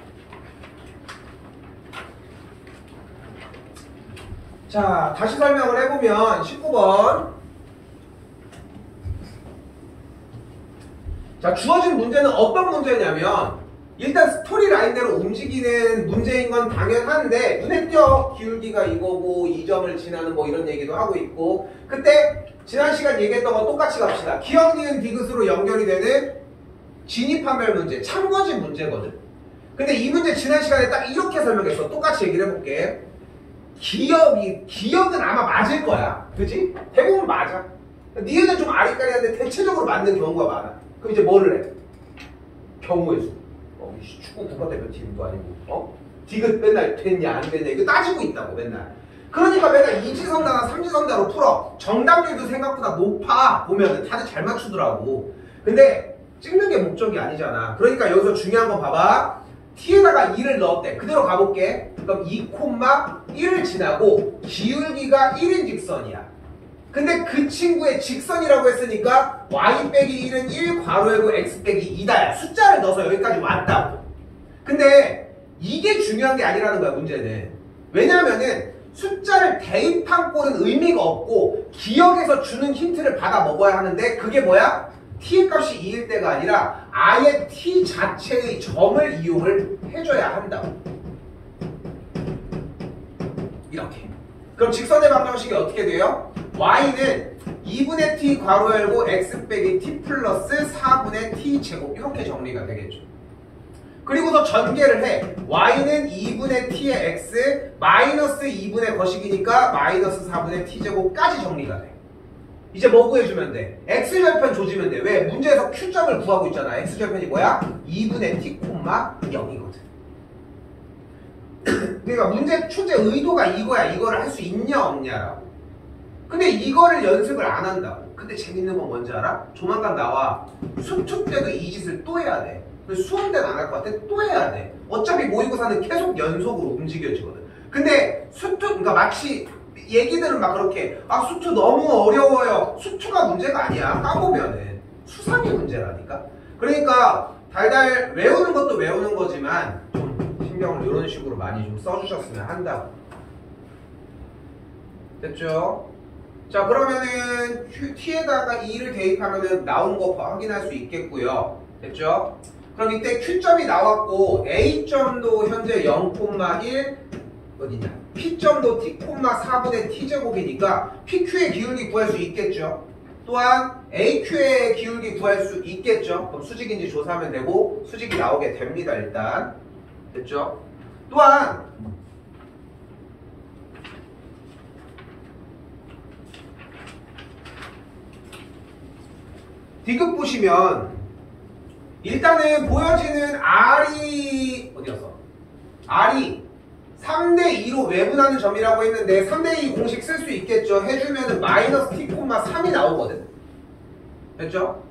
자, 다시 설명을 해보면 19번. 자, 주어진 문제는 어떤 문제냐면 일단 스토리 라인대로 움직이는 문제인 건 당연한데 눈에 띄어 기울기가 이거고 이 점을 지나는 뭐 이런 얘기도 하고 있고 그때 지난 시간 얘기했던 거 똑같이 갑시다. 기억, 니은, 디귿으로 연결이 되는 진입한별 문제, 참거진 문제거든. 근데 이 문제 지난 시간에 딱 이렇게 설명했어. 똑같이 얘기를 해볼게. 기억은 아마 맞을 거야. 그치? 대부분 맞아. 니은은 좀 아리까리한데 대체적으로 맞는 경우가 많아. 그럼 이제 뭐를 해? 경우의 수. 축구 국가대표팀도 아니고 디귿 맨날 됐냐 안 됐냐 이거 따지고 있다고 맨날. 그러니까 맨날 이지선다나 삼지선다로 풀어. 정답률도 생각보다 높아. 보면은 다들 잘 맞추더라고. 근데 찍는 게 목적이 아니잖아. 그러니까 여기서 중요한 거 봐봐. t에다가 2를 넣었대. 그대로 가볼게. 그럼 2,1을 지나고 기울기가 1인 직선이야. 근데 그 친구의 직선이라고 했으니까 y 빼기 1은 1 괄호 열고 x 빼기 2다야. 숫자를 넣어서 여기까지 왔다고. 근데 이게 중요한 게 아니라는 거야 문제는. 왜냐면은 숫자를 대입한 꼴은 의미가 없고 기억에서 주는 힌트를 받아 먹어야 하는데 그게 뭐야? t의 값이 2일 때가 아니라 아예 t 자체의 점을 이용을 해줘야 한다고. 이렇게. 그럼 직선의 방정식이 어떻게 돼요? y는 2분의 t 괄호 열고 x 빼기 t 플러스 4분의 t 제곱 이렇게 정리가 되겠죠. 그리고서 전개를 해. y는 2분의 t의 x 마이너스 2분의 거식이니까 마이너스 4분의 t 제곱까지 정리가 돼. 이제 뭐 구해주면 돼? x절편 조지면 돼. 왜? 문제에서 q점을 구하고 있잖아. x절편이 뭐야? 2분의 t, 0이거든. 그러니까 문제 출제 의도가 이거야. 이거를 할 수 있냐 없냐라고. 근데 이거를 연습을 안 한다고. 근데 재밌는 건 뭔지 알아? 조만간 나와. 수투 때도 이 짓을 또 해야 돼. 수험 때는 안 할 것 같아. 또 해야 돼. 어차피 모의고사는 계속 연속으로 움직여지거든. 근데 수투, 그러니까 마치 얘기들은 막 그렇게 수투 너무 어려워요. 수투가 문제가 아니야. 까보면은 수상이 문제라니까. 그러니까 달달 외우는 것도 외우는 거지만 좀 신경을 이런 식으로 많이 좀 써주셨으면 한다고. 됐죠? 자, 그러면은 t에다가 2를 대입하면은 나온 거 확인할 수 있겠고요. 됐죠? 그럼 이때 q점이 나왔고 a점도 현재 0,1 어디냐? p점도 t,4분의 t제곱이니까 pq의 기울기 구할 수 있겠죠. 또한 aq의 기울기 구할 수 있겠죠. 그럼 수직인지 조사하면 되고 수직이 나오게 됩니다. 일단 됐죠. 또한 디귿 보시면 일단은 보여지는 R이 어디였어? R이 3대2로 외분하는 점이라고 했는데 3대2 공식 쓸 수 있겠죠. 해주면은 마이너스 t, 3이 나오거든. 됐죠?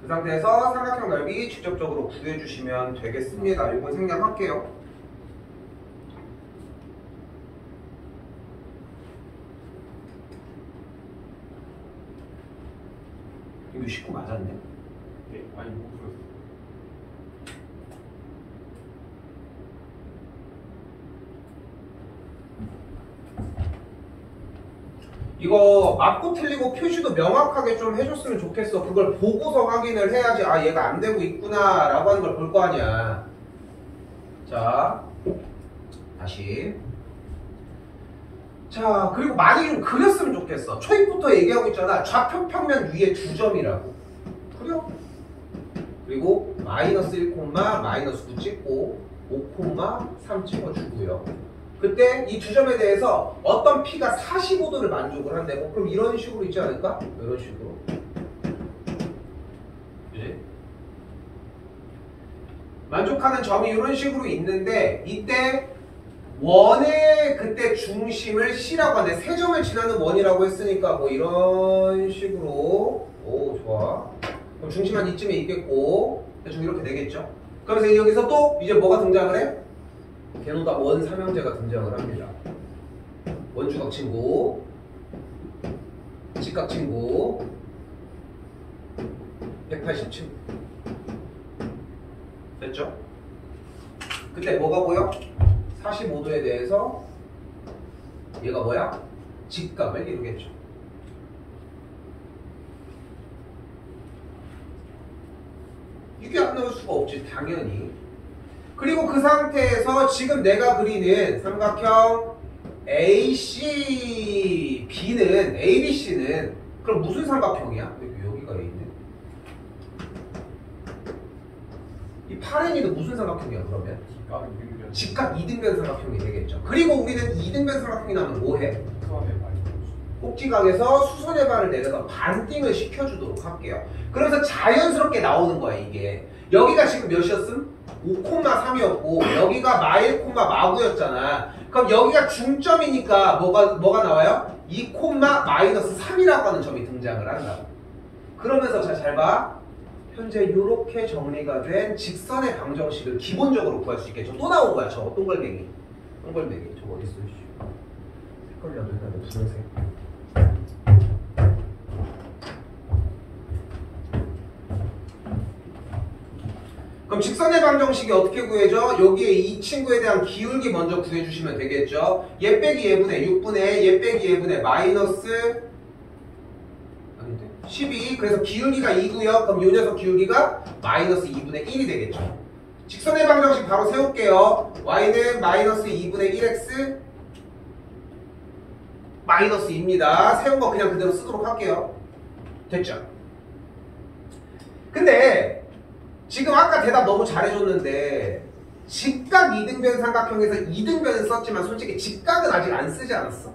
그 상태에서 삼각형 넓이 직접적으로 구해주시면 되겠습니다. 이건 생략할게요. 이거 19 맞았네. 네, 아니 못 풀었어. 이거 맞고 틀리고 표시도 명확하게 좀 해줬으면 좋겠어. 그걸 보고서 확인을 해야지 얘가 안 되고 있구나 라고 하는 걸 볼 거 아니야. 자, 다시. 자, 그리고 많이 좀 그렸으면 좋겠어. 초입부터 얘기하고 있잖아. 좌표 평면 위에 2점이라고. 그려. 그리고 마이너스 1, 마이너스 9 찍고 5,3 찍어주고요. 그때 이 2점에 대해서 어떤 P가 45도를 만족을 한다고. 그럼 이런 식으로 있지 않을까? 이런 식으로. 그지? 만족하는 점이 이런 식으로 있는데 이때 원의 그때 중심을 C라고 하네. 세 점을 지나는 원이라고 했으니까 뭐 이런 식으로. 오, 좋아. 그럼 중심은 이쯤에 있겠고 대충 이렇게 되겠죠. 그러면서 여기서 또 이제 뭐가 등장을 해? 개노다 원 삼형제가 등장을 합니다. 원주각 친구, 직각 친구, 180 친구. 됐죠? 그때 뭐가 보여? 45도에 대해서 얘가 뭐야? 직각을 이루겠죠. 이게 안 나올 수가 없지, 당연히. 그리고 그 상태에서 지금 내가 그리는 삼각형 AC, B는, ABC는 그럼 무슨 삼각형이야? 여기가 A네. 이 8N이도 무슨 삼각형이야, 그러면? 직각 이등변 삼각형이 되겠죠. 그리고 우리는 이등변 삼각형이 나면 뭐해? 꼭지각에서 수선의 발을 내려서 반띵을 시켜주도록 할게요. 그러면서 자연스럽게 나오는 거야, 이게. 여기가 지금 몇이었음? 5,3이었고 여기가 마일, 마구였잖아. 그럼 여기가 중점이니까 뭐가 나와요? 2,-3이라고 하는 점이 등장을 한다고. 그러면서 잘 봐. 현재 이렇게 정리가 된 직선의 방정식을 기본적으로 구할 수 있겠죠. 또 나온 거야, 저거 동글뱅이. 동글뱅이 저거 어디 있어? 색깔이라도 해야 돼, 분홍색. 그럼 직선의 방정식이 어떻게 구해져? 여기에 이 친구에 대한 기울기 먼저 구해주시면 되겠죠. 얘 빼기 얘분의 6분의 얘 빼기 얘분의 마이너스 아닌데 12. 그래서 기울기가 2고요. 그럼 요 녀석 기울기가 마이너스 2분의 1이 되겠죠. 직선의 방정식 바로 세울게요. y는 마이너스 2분의 1x 마이너스 2입니다. 세운 거 그냥 그대로 쓰도록 할게요. 됐죠? 근데 지금 아까 대답 너무 잘해줬는데 직각 이등변 삼각형에서 이등변은 썼지만 솔직히 직각은 아직 안 쓰지 않았어?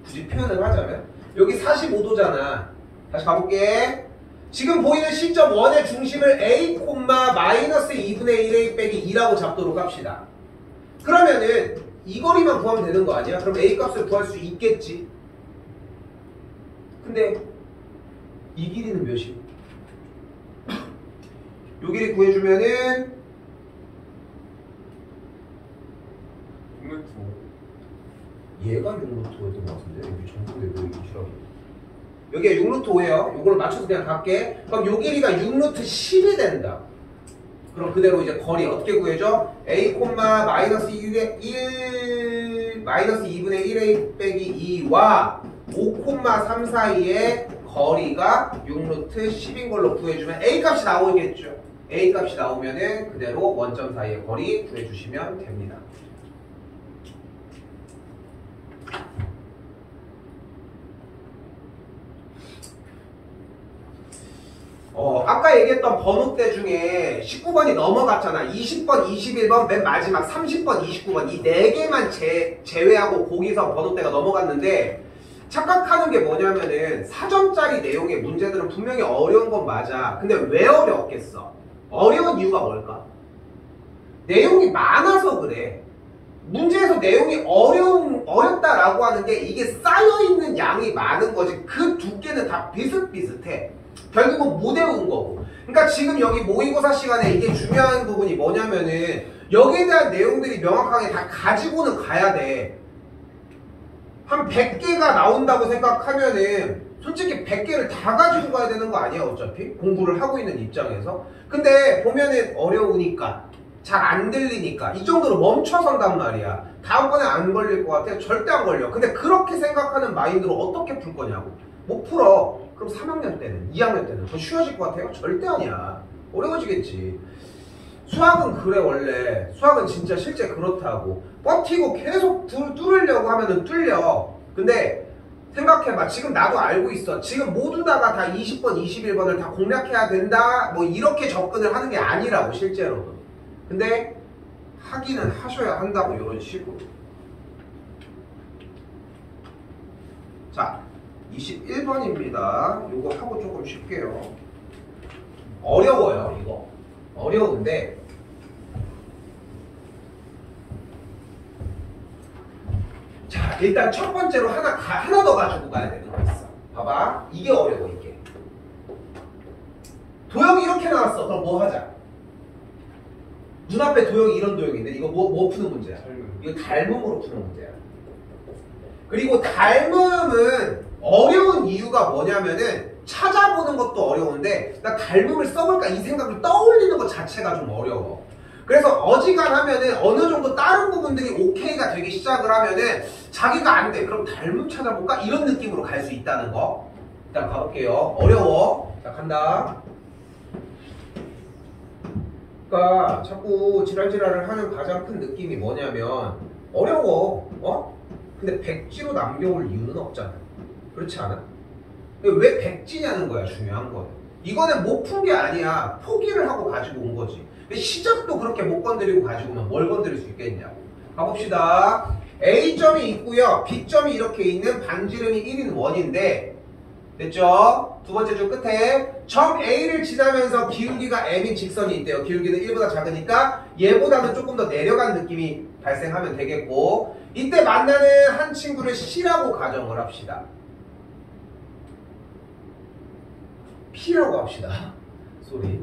굳이 표현을 하자면 여기 45도잖아. 다시 가볼게. 지금 보이는 시점 1의 중심을 a, 마이너스 2분의 1a 빼기 2라고 잡도록 합시다. 그러면은 이 거리만 구하면 되는 거 아니야? 그럼 a 값을 구할 수 있겠지. 근데 이 길이는 몇이? 요 길이 구해주면은 6m. 얘가 6루트였던 것 같은데 여기 정도에 보이기 싫어. 여기가 6루트5예요. 요걸 맞춰서 그냥 갈게. 그럼 요 길이가 6루트10이 된다. 그럼 그대로 이제 거리 어떻게 구해줘? a, 마이너스 1, 마이너스 2분의 1a 빼기 2와 5,3 사이의 거리가 6루트10인 걸로 구해주면 a 값이 나오겠죠. a 값이 나오면은 그대로 원점 사이의 거리 구해주시면 됩니다. 아까 얘기했던 번호대 중에 19번이 넘어갔잖아. 20번, 21번, 맨 마지막 30번, 29번 이 4개만 제외하고 거기서 번호대가 넘어갔는데 착각하는 게 뭐냐면은 4점짜리 내용의 문제들은 분명히 어려운 건 맞아. 근데 왜 어려웠겠어? 어려운 이유가 뭘까? 내용이 많아서 그래. 문제에서 내용이 어렵다라고 하는 게 이게 쌓여있는 양이 많은 거지. 그 두께는 다 비슷비슷해. 결국은 못 외운 거고. 그러니까 지금 여기 모의고사 시간에 이게 중요한 부분이 뭐냐면은 여기에 대한 내용들이 명확하게 다 가지고는 가야 돼. 한 100개가 나온다고 생각하면은 솔직히 100개를 다 가지고 가야 되는 거 아니야 어차피? 공부를 하고 있는 입장에서. 근데 보면은 어려우니까 잘 안 들리니까 이 정도로 멈춰선단 말이야. 다음번에 안 걸릴 것 같아? 절대 안 걸려. 근데 그렇게 생각하는 마인드로 어떻게 풀 거냐고. 못 풀어. 그럼 3학년 때는, 2학년 때는 더 쉬워질 것 같아요? 절대 아니야. 어려워지겠지. 수학은 그래 원래. 수학은 진짜 실제 그렇다고. 버티고 계속 뚫으려고 하면은 뚫려. 근데 생각해봐. 지금 나도 알고 있어. 지금 모두 다가 다 20번, 21번을 다 공략해야 된다. 뭐 이렇게 접근을 하는 게 아니라고 실제로는. 근데 하기는 하셔야 한다고 이런 식으로. 자, 21번입니다. 요거 하고 조금 쉴게요. 어려워요, 이거. 어려운데 자, 일단 첫 번째로 하나 더 가지고 가야 되는 거 있어. 봐봐. 이게 어려워, 이게. 도형이 이렇게 나왔어. 그럼 뭐 하자? 눈앞에 도형이 이런 도형인데 이거 뭐 푸는 문제야? 이거 닮음으로 푸는 문제야. 그리고 닮음은 어려운 이유가 뭐냐면은 찾아보는 것도 어려운데 나 닮음을 써볼까 이 생각을 떠올리는 것 자체가 좀 어려워. 그래서 어지간하면은 어느 정도 다른 부분들이 오케이가 되기 시작을 하면은 자기가 안 돼. 그럼 닮음 찾아볼까? 이런 느낌으로 갈 수 있다는 거. 일단 가볼게요. 어려워. 자, 간다. 그러니까 자꾸 지랄지랄을 하는 가장 큰 느낌이 뭐냐면 어려워. 근데 백지로 남겨올 이유는 없잖아. 그렇지 않아? 왜 백지냐는 거야, 중요한 건. 이거는 못 푼 게 아니야. 포기를 하고 가지고 온 거지. 시작도 그렇게 못 건드리고 가지고 오면 뭘 건드릴 수 있겠냐고. 가봅시다. A점이 있고요. B점이 이렇게 있는 반지름이 1인 원인데, 됐죠? 두 번째 줄 끝에 점 A를 지나면서 기울기가 M인 직선이 있대요. 기울기는 1보다 작으니까 얘보다는 조금 더 내려간 느낌이 발생하면 되겠고, 이때 만나는 한 친구를 C라고 가정을 합시다. P라고 합시다. 소리.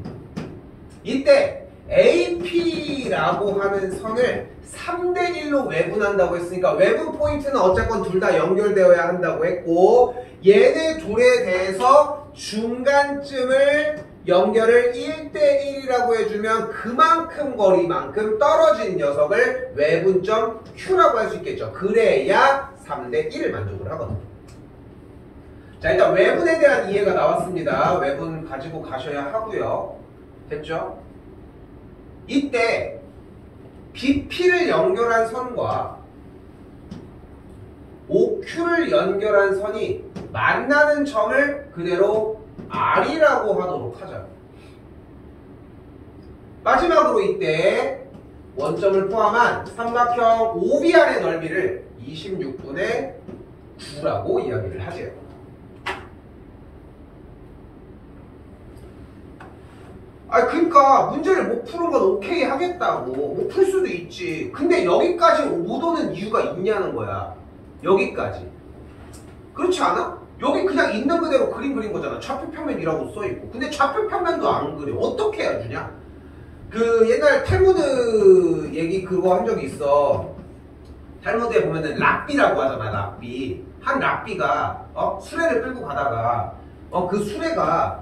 이때 AP라고 하는 선을 3대1로 외분한다고 했으니까 외분 포인트는 어쨌건 둘 다 연결되어야 한다고 했고, 얘네 둘에 대해서 중간쯤을 연결을 1대1이라고 해주면 그만큼 거리만큼 떨어진 녀석을 외분점 Q라고 할 수 있겠죠. 그래야 3대1을 만족을 하거든. 자, 일단 외분에 대한 이해가 나왔습니다. 외분 가지고 가셔야 하고요. 됐죠? 이때 BP를 연결한 선과 OQ를 연결한 선이 만나는 점을 그대로 R이라고 하도록 하자. 마지막으로 이때 원점을 포함한 삼각형 OBR의 넓이를 26분의 9라고 이야기를 하죠. 그러니까 문제를 못 푸는 건 오케이 하겠다고. 못 풀 수도 있지. 근데 여기까지 못 오는 이유가 있냐는 거야. 여기까지. 그렇지 않아? 여기 그냥 있는 그대로 그림 그린 거잖아. 좌표평면이라고 써있고. 근데 좌표평면도 안 그려. 어떻게 해야 주냐? 그 옛날 탈무드 얘기 그거 한 적이 있어. 탈무드에 보면은 랍비라고 하잖아. 랍비. 한 랍비가 수레를 끌고 가다가 그 수레가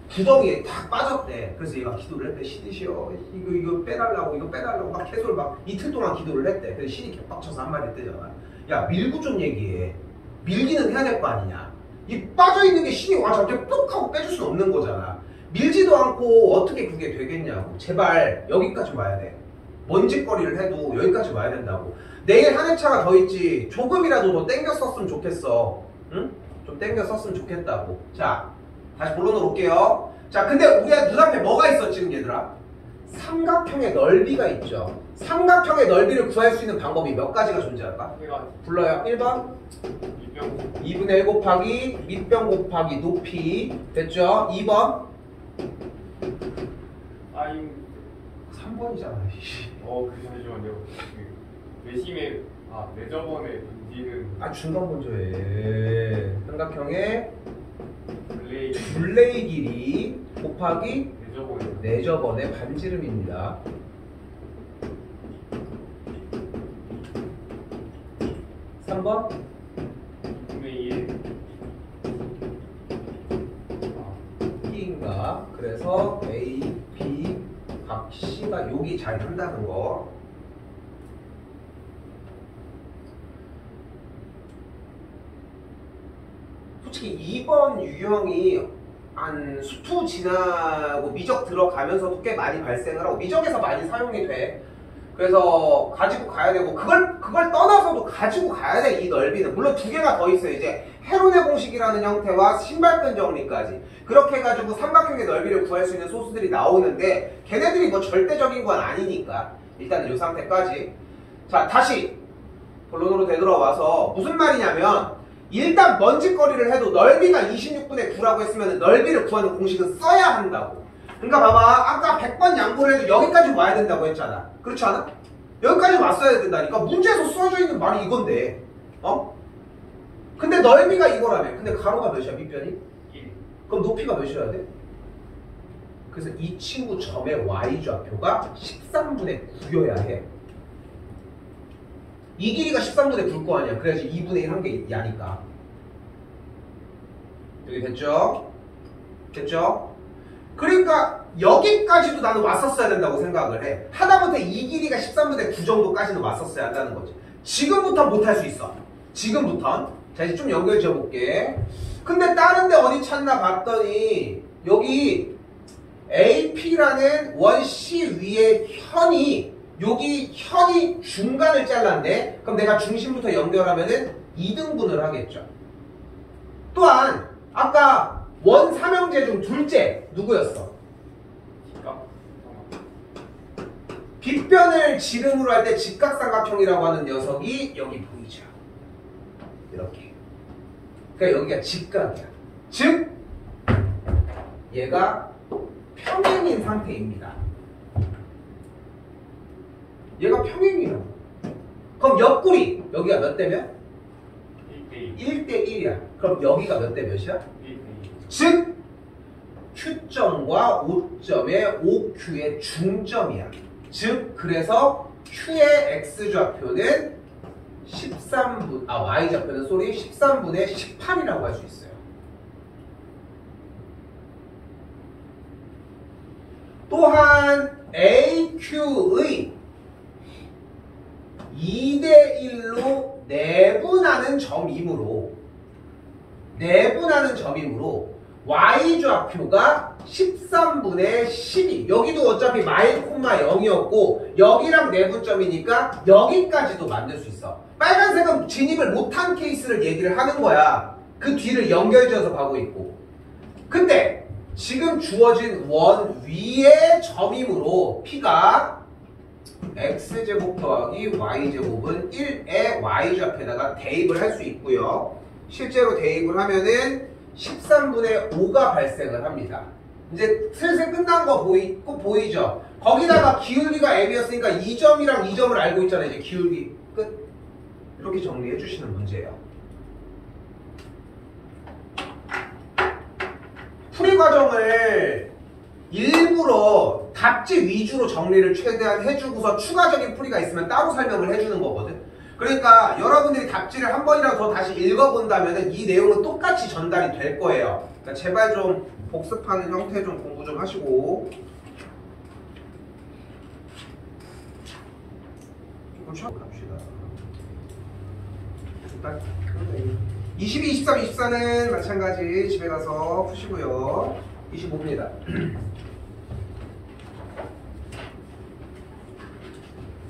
구덩이에 탁 빠졌대. 그래서 얘가 기도를 했대. 신이시여 이거 빼달라고 이거 빼달라고 막 계속 막 이틀 동안 기도를 했대. 그래서 신이 개빡쳐서 한 마디 했대잖아. 야, 밀고 좀 얘기해. 밀기는 해야 될 거 아니냐. 이 빠져있는 게 신이 와 갑자기 뚝 하고 빼줄 수는 없는 거잖아. 밀지도 않고 어떻게 그게 되겠냐고. 제발 여기까지 와야 돼. 먼지거리를 해도 여기까지 와야 된다고. 내일 한 회차가 더 있지. 조금이라도 더 땡겨 썼으면 좋겠어. 응? 좀 땡겨 썼으면 좋겠다고. 자, 다시 본론으로 올게요. 자, 근데 우리 눈앞에 뭐가 있어 지금 얘들아? 삼각형의 넓이가 있죠. 삼각형의 넓이를 구할 수 있는 방법이 몇 가지가 존재할까? 불러요. 1번 2분의 1 곱하기 밑변 곱하기 높이. 됐죠? 2번 3번이잖아. 잠시만요. 내심에 내저번에 문제는 중간 먼저 해. 삼각형의 둘레의 길이 곱하기 내저번의 반지름입니다. (3번) 2분의 P인가? 그래서 A, B, 각 C가 여기 잘 한다는 거. 솔직히 2번 유형이 한 수투 지나고 미적 들어가면서도 꽤 많이 발생을 하고 미적에서 많이 사용이 돼. 그래서 가지고 가야 되고 그걸 떠나서도 가지고 가야 돼. 이 넓이는 물론 두 개가 더 있어요. 이제 헤론의 공식이라는 형태와 신발끈 정리까지 그렇게 해가지고 삼각형의 넓이를 구할 수 있는 소스들이 나오는데 걔네들이 뭐 절대적인 건 아니니까 일단은 이 상태까지. 자, 다시 본론으로 되돌아와서 무슨 말이냐면 일단 먼지거리를 해도 넓이가 26분의 9라고 했으면 넓이를 구하는 공식은 써야 한다고. 그러니까 봐봐, 아까 100번 양보를 해도 여기까지 와야 된다고 했잖아. 그렇지 않아? 여기까지 왔어야 된다니까. 문제에서 써져 있는 말이 이건데 근데 넓이가 이거라며. 근데 가로가 몇이야? 밑변이? 1. 그럼 높이가 몇이어야 돼? 그래서 이 친구 점의 y좌표가 13분의 9여야 해. 이 길이가 13분의 9일 거 아니야. 그래야지 2분의 1 한 게 야니까. 여기 됐죠? 됐죠? 그러니까 여기까지도 나는 왔었어야 된다고 생각을 해. 하다못해 이 길이가 13분의 9 정도까지는 왔었어야 한다는 거지. 지금부터 못할 수 있어. 지금부터. 자, 이제 좀 연결 지어볼게. 근데 다른 데 어디 찾나 봤더니 여기 AP라는 원 C 위에 현이 여기 현이 중간을 잘랐네. 그럼 내가 중심부터 연결하면은 2등분을 하겠죠. 또한 아까 원 삼형제 중 둘째 누구였어? 빗변을 지름으로 할 때 직각삼각형이라고 하는 녀석이 여기 보이죠. 이렇게. 그러니까 여기가 직각이야. 즉 얘가 평행인 상태입니다. 얘가 평행이라고. 그럼 옆구리 여기가 몇 대 몇? 1대 1이야. 그럼 여기가 몇 대 몇이야? 즉 Q점과 O점의 OQ의 중점이야. 즉 그래서 Q의 X좌표는 13분, Y좌표는 13분의 18이라고 할 수 있어요. 또한 AQ의 2대 1로 내분하는 점이므로 Y좌표가 13분의 12. 여기도 어차피 마일 콤마 0이었고 여기랑 내분점이니까 여기까지도 만들 수 있어. 빨간색은 진입을 못한 케이스를 얘기를 하는 거야. 그 뒤를 연결지어서 가고 있고. 근데 지금 주어진 원 위의 점이므로 P가 X제곱 더하기 Y제곱은 1의 Y좌표에다가 대입을 할 수 있고요. 실제로 대입을 하면은 13분의 5가 발생을 합니다. 이제 슬슬 끝난 거 보이죠? 거기다가 기울기가 M이었으니까 이 점이랑 이 점을 알고 있잖아요. 이제 기울기 끝. 이렇게 정리해 주시는 문제예요. 풀이 과정을 일부러 답지 위주로 정리를 최대한 해주고서 추가적인 풀이가 있으면 따로 설명을 해주는 거거든. 그러니까 여러분들이 답지를 한 번이라도 더 다시 읽어본다면 이 내용은 똑같이 전달이 될 거예요. 그러니까 제발 좀 복습하는 형태 좀 공부 좀 하시고. 조금 갑시다. 22, 23, 24는 마찬가지 집에 가서 푸시고요. 25입니다.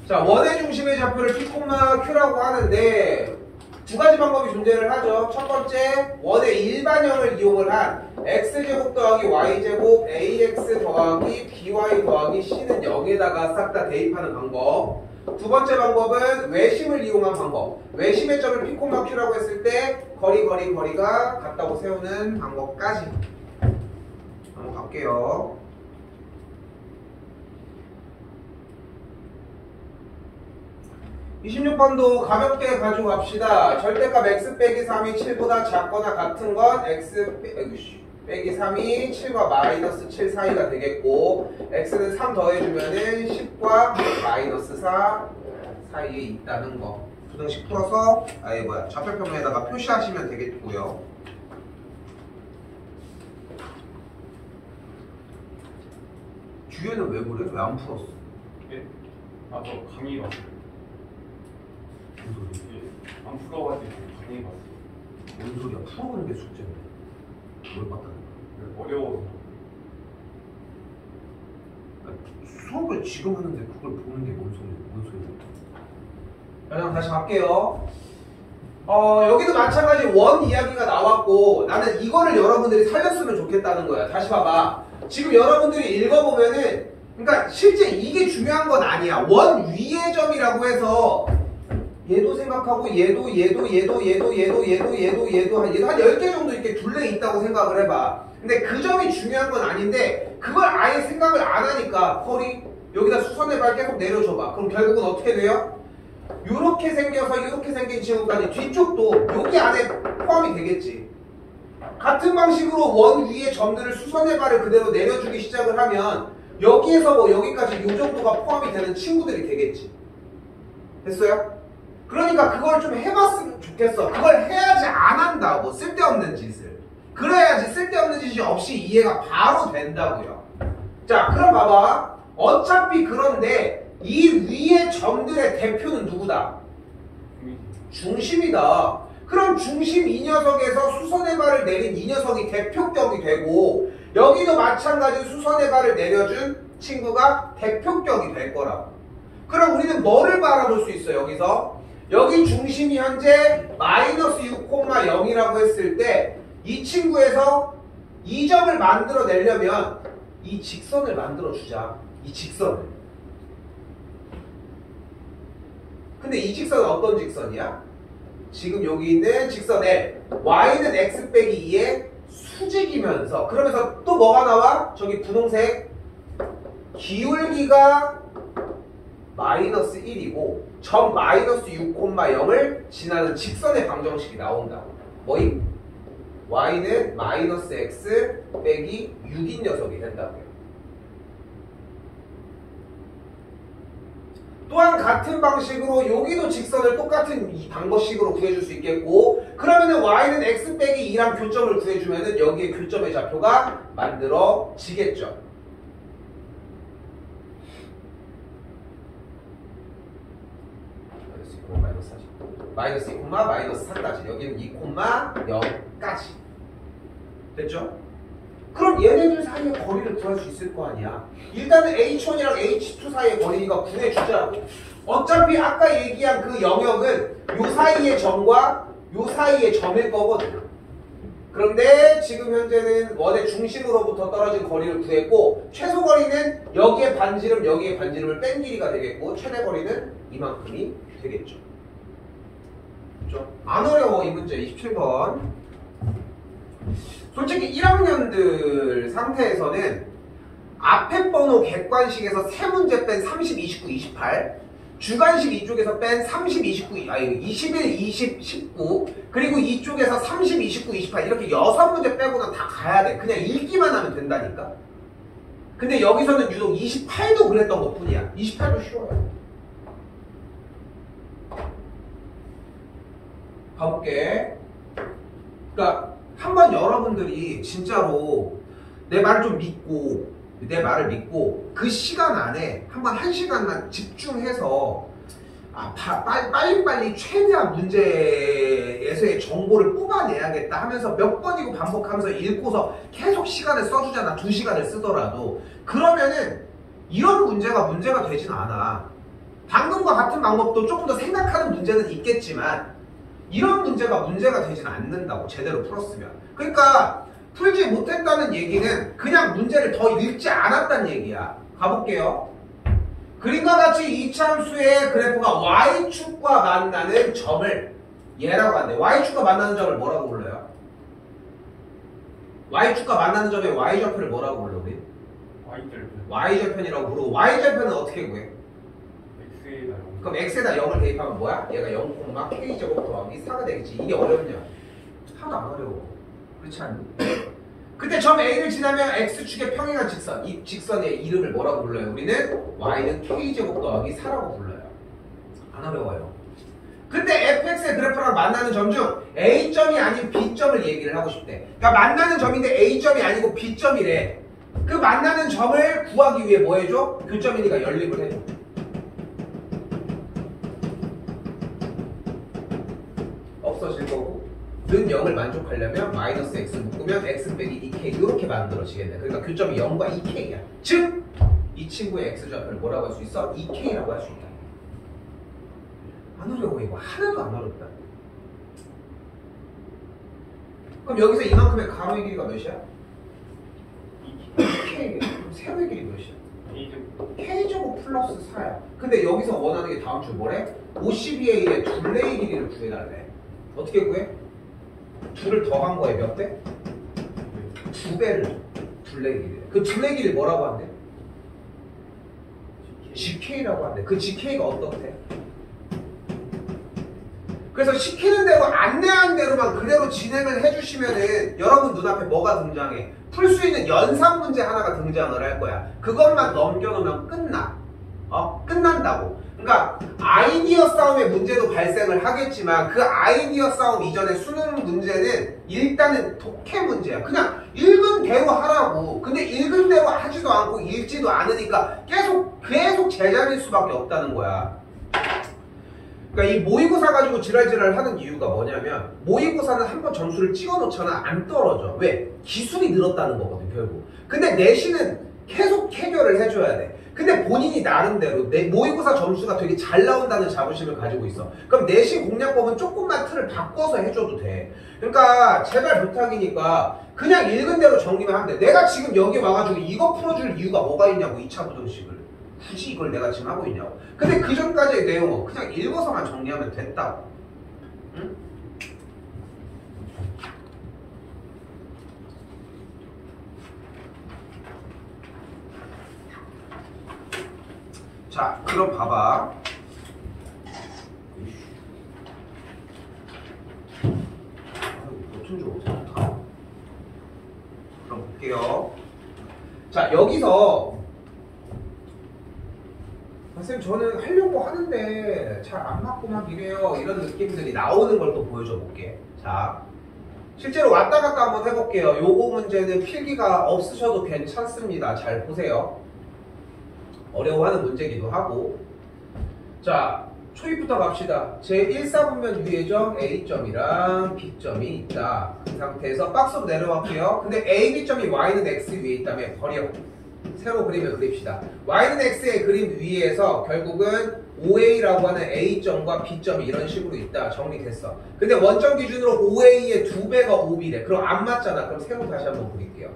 자, 원의 중심의 좌표를 P, Q라고 하는데 두 가지 방법이 존재를 하죠. 첫 번째, 원의 일반형을 이용을 한 X제곱 더하기 Y제곱 AX 더하기 BY 더하기 C는 0에다가 싹 다 대입하는 방법. 두 번째 방법은 외심을 이용한 방법. 외심의 점을 P, Q라고 했을 때 거리가 같다고 세우는 방법까지 한번 갈게요. 26번도 가볍게 가지고 갑시다. 절대값 x 빼기 3이 7보다 작거나 같은 건 x 빼기 3이 7과 마이너스 7 사이가 되겠고 x는 3 더해주면은 10과 마이너스 4 사이에 있다는 거. 부등식 풀어서 좌표평면에다가 표시하시면 되겠고요. 뒤에는 왜 그래? 왜 안 풀었어? 예? 저 강의 봤어요. 무슨 소리야? 예, 안 풀어가지고 강의 봤어요. 뭔 소리야? 풀어보는 게 숙제인데 뭘 봤다는 거야? 어려워서. 수업을 지금 하는데 그걸 보는 게 뭔 소리야? 그냥 다시 갈게요. 여기도 마찬가지 원 이야기가 나왔고 나는 이거를 여러분들이 살렸으면 좋겠다는 거야. 다시 봐봐. 지금 여러분들이 읽어보면은 그러니까 실제 이게 중요한 건 아니야. 원 위의 점이라고 해서 얘도 생각하고 얘도 한 10개 정도 이렇게 둘레 있다고 생각을 해봐. 근데 그 점이 중요한 건 아닌데 그걸 아예 생각을 안 하니까 펄이 여기다 수선의 발 계속 내려줘봐. 그럼 결국은 어떻게 돼요? 요렇게 생겨서 이렇게 생긴 친구까지 뒤쪽도 여기 안에 포함이 되겠지. 같은 방식으로 원 위의 점들을 수선의 발을 그대로 내려주기 시작을 하면 여기에서 뭐 여기까지 요 정도가 포함이 되는 친구들이 되겠지. 됐어요? 그러니까 그걸 좀 해봤으면 좋겠어. 그걸 해야지 안 한다고. 쓸데없는 짓을. 그래야지 쓸데없는 짓이 없이 이해가 바로 된다고요. 자, 그럼 봐봐. 어차피 그런데 이 위의 점들의 대표는 누구다? 중심이다. 그럼 중심 이 녀석에서 수선의 발을 내린 이 녀석이 대표격이 되고 여기도 마찬가지로 수선의 발을 내려준 친구가 대표격이 될 거라고. 그럼 우리는 뭐를 바라볼 수 있어? 여기 중심이 현재 마이너스 6,0이라고 했을 때 이 친구에서 이 점을 만들어내려면 이 직선을 만들어주자. 이 직선을. 근데 이 직선은 어떤 직선이야? 지금 여기 있는 직선 L. y는 x 빼기 2의 수직이면서 그러면서 또 뭐가 나와? 저기 분홍색 기울기가 마이너스 1이고 점 마이너스 6,0을 지나는 직선의 방정식이 나온다고. 뭐임? y는 마이너스 x 빼기 6인 녀석이 된다고요. 또한 같은 방식으로 여기도 직선을 똑같은 이 방법식으로 구해줄 수 있겠고 그러면은 y는 x 빼기 2랑 교점을 구해주면은 여기에 교점의 좌표가 만들어지겠죠. 마이너스 2, 마이너스 4까지 여기는 2, 0까지 됐죠? 그럼 얘네들 사이의 거리를 구할 수 있을 거 아니야. 일단은 H1이랑 H2 사이의 거리니까 구해주자고. 어차피 아까 얘기한 그 영역은 요 사이의 점과 요 사이의 점일 거거든. 그런데 지금 현재는 원의 중심으로부터 떨어진 거리를 구했고 최소 거리는 여기에 반지름 여기에 반지름을 뺀 길이가 되겠고 최대 거리는 이만큼이 되겠죠. 그렇죠? 안 어려워 이 문제 27번. 솔직히 1학년들 상태에서는 앞에 번호 객관식에서 3문제 뺀 30, 29, 28 주관식 이쪽에서 뺀 30, 29, 아니 21, 20, 19 그리고 이쪽에서 30, 29, 28 이렇게 6문제 빼고는 다 가야 돼. 그냥 읽기만 하면 된다니까. 근데 여기서는 유독 28도 그랬던 것 뿐이야. 28도 쉬워요. 가볼게. 그러니까 한번 여러분들이 진짜로 내 말을 좀 믿고 그 시간 안에 한번 1시간만 집중해서 빨리빨리 최대한 문제에서의 정보를 뽑아내야겠다 하면서 몇 번이고 반복하면서 읽고서 계속 시간을 써주잖아. 2시간을 쓰더라도. 그러면은 이런 문제가 되진 않아. 방금과 같은 방법도 조금 더 생각하는 문제는 있겠지만 이런 문제가 되진 않는다고. 제대로 풀었으면. 그러니까 풀지 못했다는 얘기는 그냥 문제를 더 읽지 않았다는 얘기야. 가볼게요. 그림과 같이 이차함수의 그래프가 y축과 만나는 점을 얘라고 한대. y축과 만나는 점을 뭐라고 불러요? y축과 만나는 점의 y좌표를 뭐라고 불러 우리? y좌편이라고 부르고 y좌편은 어떻게 구해? 그럼 x에다 0을 대입하면 뭐야? 얘가 0,k제곱 더하기 4가 되겠지. 이게 어렵냐? 하나도 안 어려워. 그렇지 않니? 그때 점 A를 지나면 x축의 평행한 직선, 이 직선의 이름을 뭐라고 불러요? 우리는 y는 k제곱 더하기 4라고 불러요. 안 어려워요. 근데 fx의 그래프랑 만나는 점 중 A점이 아닌 B점을 얘기를 하고 싶대. 그러니까 만나는 점인데 A점이 아니고 B점이래. 그 만나는 점을 구하기 위해 뭐 해줘? 교점이니까 연립을 해줘. 없어질 거고 는 0을 만족하려면 마이너스 x 묶으면 x 빼기 2k 이렇게 만들어지겠네. 그러니까 교점이 0과 2k야. 즉 이 친구의 x좌표를 뭐라고 할 수 있어? 2k라고 할 수 있다. 안 어려워. 이거 하나도 안 어렵다. 그럼 여기서 이만큼의 가로의 길이가 몇이야? 2k. 그럼 세로의 길이 몇이야? k제곱 플러스 4야. 근데 여기서 원하는 게 다음 줄 뭐래? 52a의 둘레의 길이를 구해달래. 어떻게 구해? 둘을 더한 거에 몇 배? 2배를 둘레 길이. 그 둘레 길이 뭐라고 한대? GK라고 한대. 그 GK가 어떻대? 그래서 시키는 대로 안내한 대로만 그대로 진행을 해주시면은 여러분 눈앞에 뭐가 등장해? 풀 수 있는 연산 문제 하나가 등장을 할 거야. 그것만 넘겨놓으면 끝나. 끝난다고. 그러니까 아이디어 아이디어 싸움의 문제도 발생을 하겠지만 그 아이디어 싸움 이전에 수능 문제는 일단은 독해 문제야. 그냥 읽은 대로 하라고. 근데 읽은 대로 하지도 않고 읽지도 않으니까 계속 제자리일 수밖에 없다는 거야. 그러니까 이 모의고사 가지고 지랄지랄 하는 이유가 뭐냐면 모의고사는 한번 점수를 찍어놓잖아. 안 떨어져. 왜? 기술이 늘었다는 거거든 결국. 근데 내신은 계속 해결을 해줘야 돼. 근데 본인이 나름대로 내 모의고사 점수가 되게 잘 나온다는 자부심을 가지고 있어. 그럼 내신 공략법은 조금만 틀을 바꿔서 해줘도 돼. 그러니까 제발 부탁이니까 그냥 읽은 대로 정리만 하면 돼. 내가 지금 여기 와가지고 이거 풀어줄 이유가 뭐가 있냐고. 2차 부등식을 굳이 이걸 내가 지금 하고 있냐고. 근데 그 전까지의 내용은 그냥 읽어서만 정리하면 된다고. 응? 자, 그럼 봐봐. 버튼 좀 어떡하? 그럼 볼게요. 자, 여기서 선생님 저는 하려고 하는데 잘 안 맞고 막 이래요. 이런 느낌들이 나오는 걸 또 보여줘 볼게. 자, 실제로 왔다 갔다 한번 해볼게요. 요거 문제는 필기가 없으셔도 괜찮습니다. 잘 보세요. 어려워하는 문제기도 하고. 자, 초입부터 갑시다. 제1사분면 위에점 A점이랑 B점이 있다. 그 상태에서 박스로 내려갈게요. 근데 A, B점이 Y는 X 위에 있다며 버려. 새로 그림을 그립시다. Y는 X의 그림 위에서 결국은 OA라고 하는 A점과 B점이 이런 식으로 있다. 정리됐어. 근데 원점 기준으로 OA의 2배가 OB래. 그럼 안 맞잖아. 그럼 새로 다시 한번 그릴게요.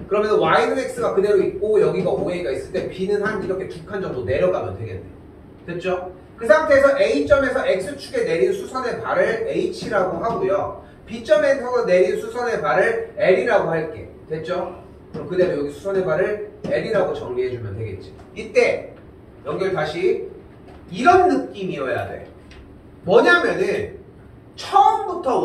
그러면 Y는 X가 그대로 있고 여기가 OA가 있을 때 B는 한 이렇게 2칸 정도 내려가면 되겠네. 됐죠? 그 상태에서 A점에서 X축에 내린 수선의 발을 H라고 하고요. B점에서 내린 수선의 발을 L이라고 할게. 됐죠? 그럼 그대로 여기 수선의 발을 L이라고 정리해주면 되겠지. 이때 연결 다시 이런 느낌이어야 돼. 뭐냐면은 처음부터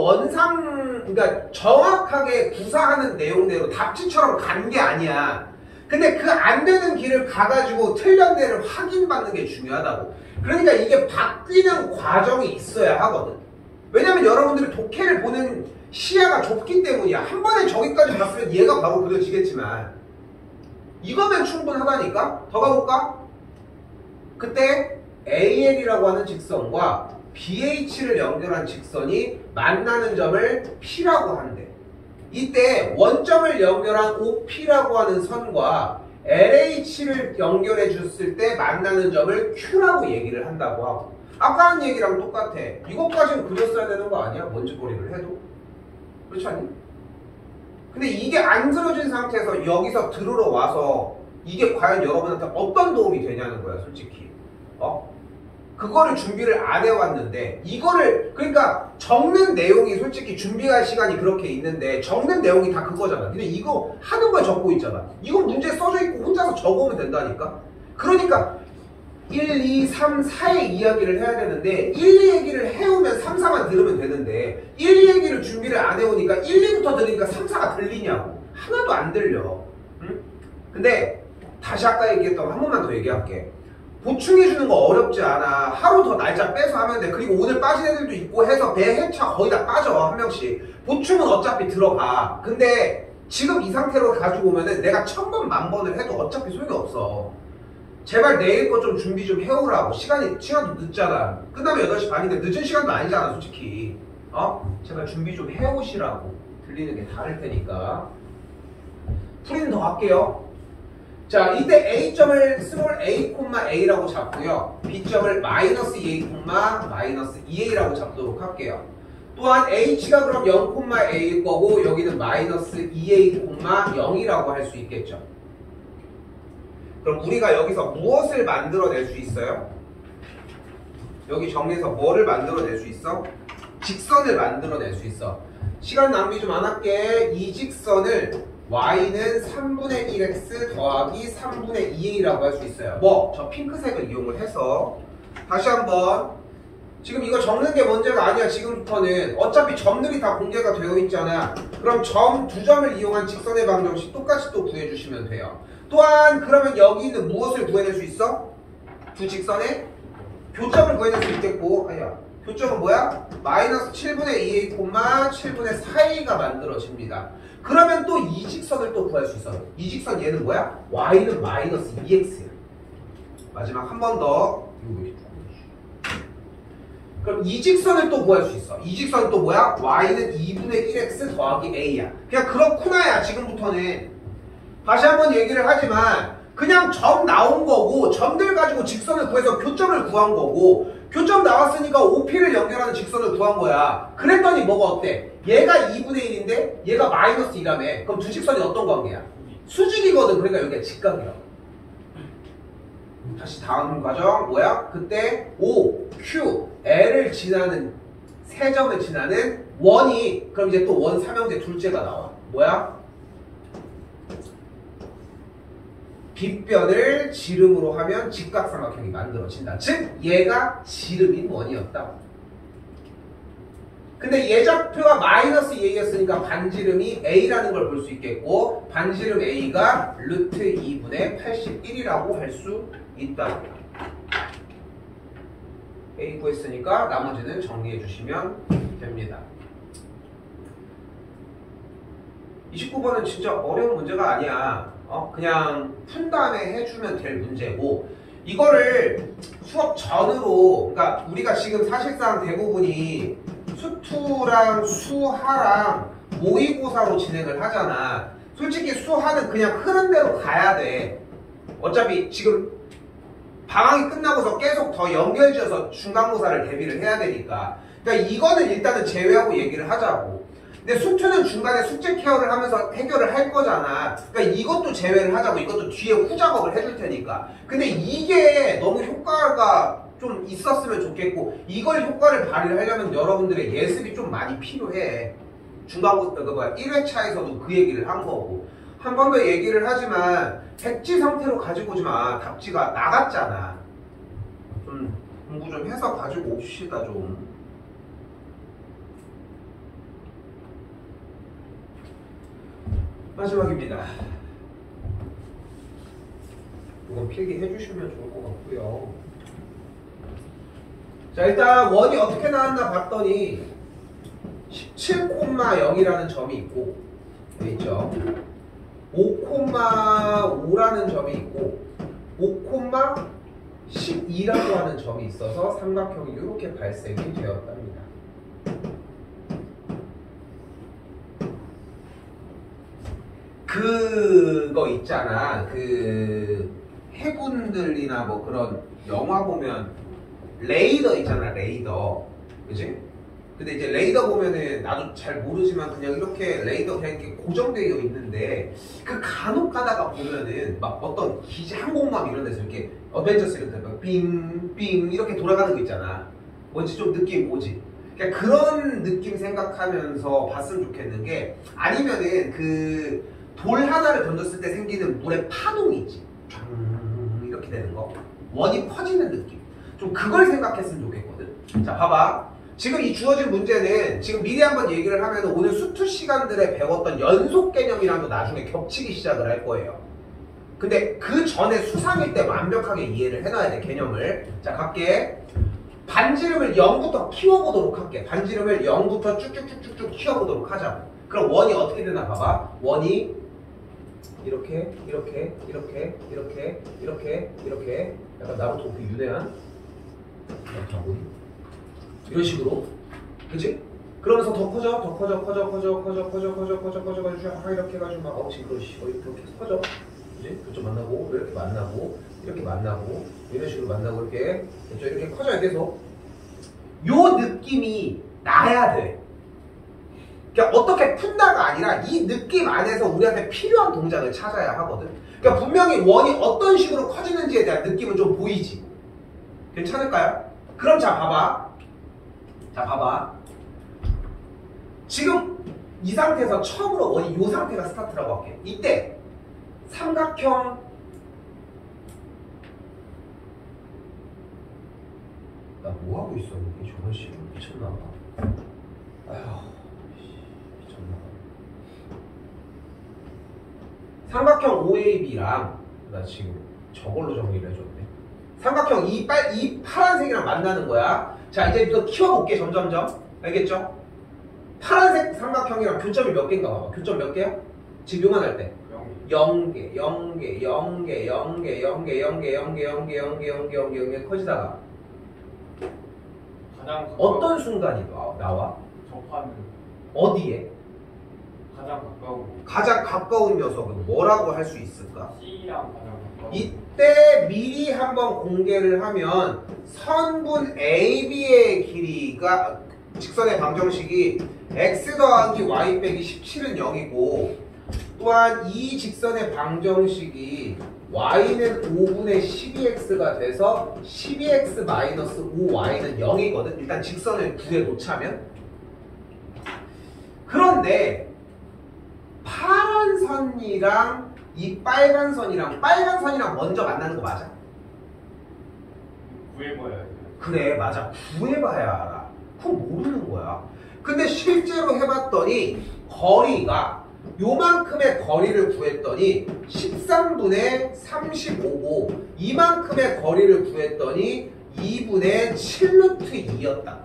그러니까 정확하게 구사하는 내용대로 답지처럼 간 게 아니야. 근데 그 안 되는 길을 가가지고 틀렸네를 확인받는 게 중요하다고. 그러니까 이게 바뀌는 과정이 있어야 하거든. 왜냐면 여러분들이 독해를 보는 시야가 좁기 때문이야. 한 번에 저기까지 갔으면 얘가 바로 그려지겠지만 이거면 충분하다니까? 더 가볼까? 그때 AL이라고 하는 직선과 BH를 연결한 직선이 만나는 점을 P라고 한대. 이때 원점을 연결한 OP라고 하는 선과 LH를 연결해 줬을 때 만나는 점을 Q라고 얘기를 한다고 하고. 아까 한 얘기랑 똑같아. 이것까지는 그렸어야 되는 거 아니야? 먼지거리를 해도. 그렇지 않니? 근데 이게 안 그려진 상태에서 여기서 들으러 와서 이게 과연 여러분한테 어떤 도움이 되냐는 거야, 솔직히. 그거를 준비를 안 해왔는데 이거를 그러니까 적는 내용이 솔직히 준비할 시간이 그렇게 있는데 적는 내용이 다 그거잖아. 근데 이거 하는 걸 적고 있잖아. 이거 문제 써져 있고 혼자서 적으면 된다니까. 그러니까 1, 2, 3, 4의 이야기를 해야 되는데 1, 2 얘기를 해오면 3, 4만 들으면 되는데 1, 2 얘기를 준비를 안 해오니까 1, 2부터 들으니까 3, 4가 들리냐고. 하나도 안 들려. 응? 근데 다시 아까 얘기했던 거 한 번만 더 얘기할게. 보충해주는 거 어렵지 않아. 하루 더 날짜 빼서 하면 돼. 그리고 오늘 빠진 애들도 있고 해서 배 해차 거의 다 빠져. 한 명씩. 보충은 어차피 들어가. 근데 지금 이 상태로 가지고 오면은 내가 1000번 1000번을 해도 어차피 소용이 없어. 제발 내일 거 좀 준비 좀 해오라고. 시간도 늦잖아. 끝나면 8시 반인데 늦은 시간도 아니잖아 솔직히. 제발 준비 좀 해오시라고. 들리는 게 다를 테니까. 풀이는 더 할게요. 자, 이때 A점을 스몰 a, a라고 잡고요. B점을 마이너스 2a, 마이너스 2a라고 잡도록 할게요. 또한 H가 그럼 0,a일 거고 여기는 마이너스 2a, 0이라고 할 수 있겠죠. 그럼 우리가 여기서 무엇을 만들어낼 수 있어요? 여기 정리해서 뭐를 만들어낼 수 있어? 직선을 만들어낼 수 있어. 시간 낭비 좀 안 할게. 이 직선을 y는 3분의 1x 더하기 3분의 2a라고 할 수 있어요. 저 핑크색을 이용을 해서 다시 한번 지금 이거 적는 게 문제가 아니야. 지금부터는 어차피 점들이 다 공개가 되어 있잖아. 그럼 점 2점을 이용한 직선의 방정식 똑같이 또 구해주시면 돼요. 또한 그러면 여기는 무엇을 구해낼 수 있어? 두 직선의 교점을 구해낼 수 있겠고, 아니야. 교점은 뭐야? 마이너스 7분의 2a, 7분의 4a가 만들어집니다. 그러면 또 이 직선을 또 구할 수 있어. 이 직선 얘는 뭐야? y는 마이너스 2x야. 마지막 한 번 더. 그럼 이 직선을 또 구할 수 있어. 이 직선은 또 뭐야? y는 2분의 1x 더하기 a야. 그냥 그렇구나야 지금부터는. 다시 한번 얘기를 하지만 그냥 점 나온 거고 점들 가지고 직선을 구해서 교점을 구한 거고 교점 나왔으니까 OP를 연결하는 직선을 구한 거야. 그랬더니 뭐가 어때? 얘가 2분의 1인데 얘가 마이너스 2라며. 그럼 두 직선이 어떤 관계야? 수직이거든. 그러니까 여기가 직각이라고. 다시 다음 과정 뭐야? 그때 O, Q, L을 지나는 세 점을 지나는 원이 그럼 이제 또 원 삼형제 둘째가 나와. 뭐야? 빗변을 지름으로 하면 직각삼각형이 만들어진다. 즉 얘가 지름인 원이었다. 근데 예좌표가 마이너스 a였으니까 반지름이 a라는 걸 볼 수 있겠고 반지름 a가 루트 2분의 81이라고 할 수 있다. a 구했으니까 나머지는 정리해 주시면 됩니다. 29번은 진짜 어려운 문제가 아니야. 그냥 푼 다음에 해주면 될 문제고 이거를 수업 전으로 그러니까 우리가 지금 사실상 대부분이 수투랑 수하랑 모의고사로 진행을 하잖아. 솔직히 수하는 그냥 흐른 대로 가야 돼. 어차피 지금 방학이 끝나고서 계속 더 연결지어서 중간고사를 대비를 해야 되니까. 그러니까 이거는 일단은 제외하고 얘기를 하자고. 근데 수투는 중간에 숙제 케어를 하면서 해결을 할 거잖아. 그러니까 이것도 제외를 하자고. 이것도 뒤에 후작업을 해줄 테니까. 근데 이게 너무 효과가 좀 있었으면 좋겠고 이걸 효과를 발휘를 하려면 여러분들의 예습이 좀 많이 필요해. 중간고사 1회차에서도 그 얘기를 한 거고 한 번 더 얘기를 하지만 백지 상태로 가지고 오지 마. 답지가 나갔잖아. 좀 공부 좀 해서 가지고 옵시다 좀. 마지막입니다. 이건 필기해 주시면 좋을 것 같고요. 자 일단 원이 어떻게 나왔나 봤더니 17,0이라는 점이 있고 여기 있죠. 5,5라는 점이 있고 5,12라고 하는 점이 있어서 삼각형이 이렇게 발생이 되었답니다. 그거 있잖아. 그 해군들이나 뭐 그런 영화 보면 레이더 있잖아. 레이더. 그치? 근데 이제 레이더 보면은 나도 잘 모르지만 그냥 이렇게 레이더 그냥 이렇게 고정되어 있는데 그 간혹 가다가 보면은 막 어떤 기지 항공모함 이런 데서 이렇게 어벤져스 이런 데서 빙빙 이렇게 돌아가는 거 있잖아. 뭔지 좀 느낌 오지? 그러니까 그런 느낌 생각하면서 봤으면 좋겠는 게 아니면은 그 돌 하나를 던졌을 때 생기는 물의 파동이 있지. 이렇게 되는 거. 원이 퍼지는 느낌. 좀 그걸 생각했으면 좋겠거든. 자, 봐봐. 지금 이 주어진 문제는 지금 미리 한번 얘기를 하면 오늘 수투 시간들에 배웠던 연속 개념이랑도 나중에 겹치기 시작을 할 거예요. 근데 그 전에 수상일 때 완벽하게 이해를 해놔야 돼, 개념을. 자, 갈게. 반지름을 0부터 키워보도록 할게. 반지름을 0부터 쭉쭉쭉쭉 키워보도록 하자. 그럼 원이 어떻게 되나 봐봐. 원이 이렇게 약간 나부터 그 유대한 이런 식으로, 그치? 그러면서 더 커져 이렇게 해가지고 막 어우씨 이렇게 커져, 그치? 그쪽 만나고 이렇게 만나고 이렇게 만나고 이런 식으로 만나고 이렇게 커져야 계속. 요 느낌이 나야 돼. 그러니까 어떻게 푼다가 아니라 이 느낌 안에서 우리한테 필요한 동작을 찾아야 하거든. 그러니까 분명히 원이 어떤 식으로 커지는지에 대한 느낌은 좀 보이지. 괜찮을까요? 그럼 자 봐봐. 지금 이 상태에서 처음으로 원이 이 상태가 스타트라고 할게. 이때 삼각형 나 뭐하고 있었는데 저런 식으로 미쳤나봐. 아휴 미쳤나봐. 삼각형 OAB랑 나 지금 저걸로 정리를 해줬네. 삼각형 이 파란색이랑 만나는 거야. 자, 이제부터 키워볼게, 점점점. 알겠죠? 파란색 삼각형이랑 교점이 몇 개인가 봐봐. 교점 몇 개야? 지금 요만할 때. 0개, 0개, 0개, 0개, 0개, 0개, 0개, 0개, 0개, 0개, 0개, 0개 커지다가 가장 어떤 순간이 나와? 접하는 어디에? 가장 가까운 가장 가까운 녀석은 뭐라고 할 수 있을까? C랑 가장 가까운 이때 미리 한번 공개를 하면 선분 AB의 길이가 직선의 방정식이 x 더하기 y 빼기 17은 0이고 또한 이 직선의 방정식이 y는 5분의 12x가 돼서 12x 마이너스 5y는 0이거든. 일단 직선을 구해 놓자면. 그런데 파란 선이랑 이 빨간 선이랑 먼저 만나는 거 맞아? 구해봐야 돼. 그래, 맞아. 구해봐야 알아. 그거 모르는 거야. 근데 실제로 해봤더니 거리가 요만큼의 거리를 구했더니 13분의 35고 이만큼의 거리를 구했더니 2분의 7루트 2였다.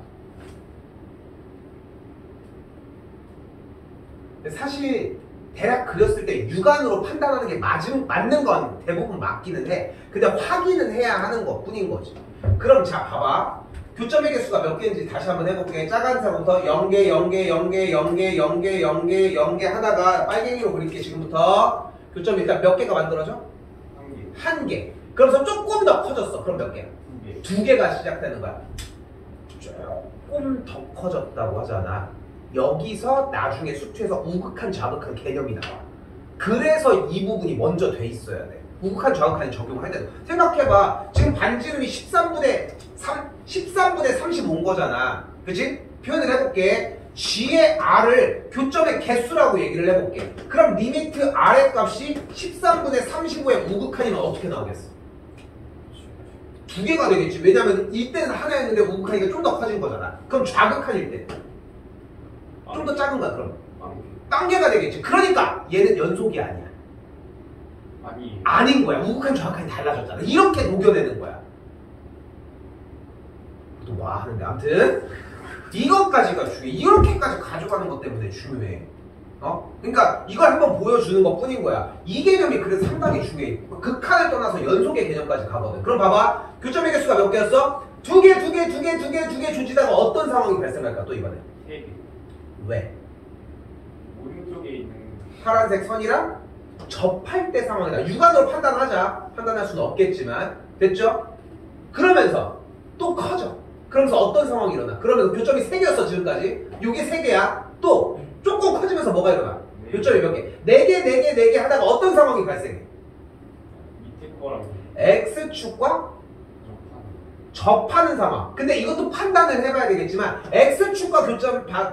사실 대략 그렸을 때 육안으로 판단하는 게 맞는 건 대부분 맞기는 해. 근데 확인은 해야 하는 것 뿐인 거지. 그럼 자, 봐봐. 교점의 개수가 몇 개인지 다시 한번 해볼게. 작은사부터 0개, 0개, 0개, 0개, 0개, 0개, 0개 하다가 빨갱이로 그릴게. 지금부터 교점이 일단 몇 개가 만들어져? 한 개. 그러면서 조금 더 커졌어. 그럼 몇 개야? 두 개가 시작되는 거야. 조금 더 커졌다고 하잖아. 여기서 나중에 수투에서 우극한 좌극한 개념이 나와. 그래서 이 부분이 먼저 돼 있어야 돼. 우극한 좌극한이 적용을 해야 돼. 생각해봐. 지금 반지름이 13분의 35인 거잖아. 그치? 표현을 해볼게. G의 R을 교점의 개수라고 얘기를 해볼게. 그럼 리미트 R의 값이 13분의 35의 우극한이면 어떻게 나오겠어? 두 개가 되겠지. 왜냐면 이때는 하나였는데 우극한이가 좀 더 커진 거잖아. 그럼 좌극한일 때 좀 더 작은 거야. 그럼 딴개가 되겠지. 그러니까 얘는 연속이 아니야. 아닌 거야. 우극한 좌극한이 달라졌잖아. 이렇게 녹여내는 거야. 또 와 하는데 아무튼 이것까지가 중요해. 이렇게까지 가져가는 것 때문에 중요해. 그러니까 이걸 한번 보여주는 것 뿐인 거야. 이 개념이 그래서 상당히 중요해. 극한을 떠나서 연속의 개념까지 가거든. 그럼 봐봐. 교점의 개수가 몇 개였어? 두 개 조지다가 어떤 상황이 발생할까? 또 이번에. 왜? 오른쪽에 있는 파란색 선이랑 접할 때 상황이다. 육안으로 판단하자. 판단할 수는 없겠지만 됐죠? 그러면서 또 커져. 그러면서 어떤 상황이 일어나? 그러면서 교점이 3개였어 지금까지. 요게 3개야. 또 조금 커지면서 뭐가 일어나? 교점이 몇 개? 4개 하다가 어떤 상황이 발생해? 밑에 거랑 X축과 접하는 상황. 근데 이것도 판단을 해봐야 되겠지만 X축과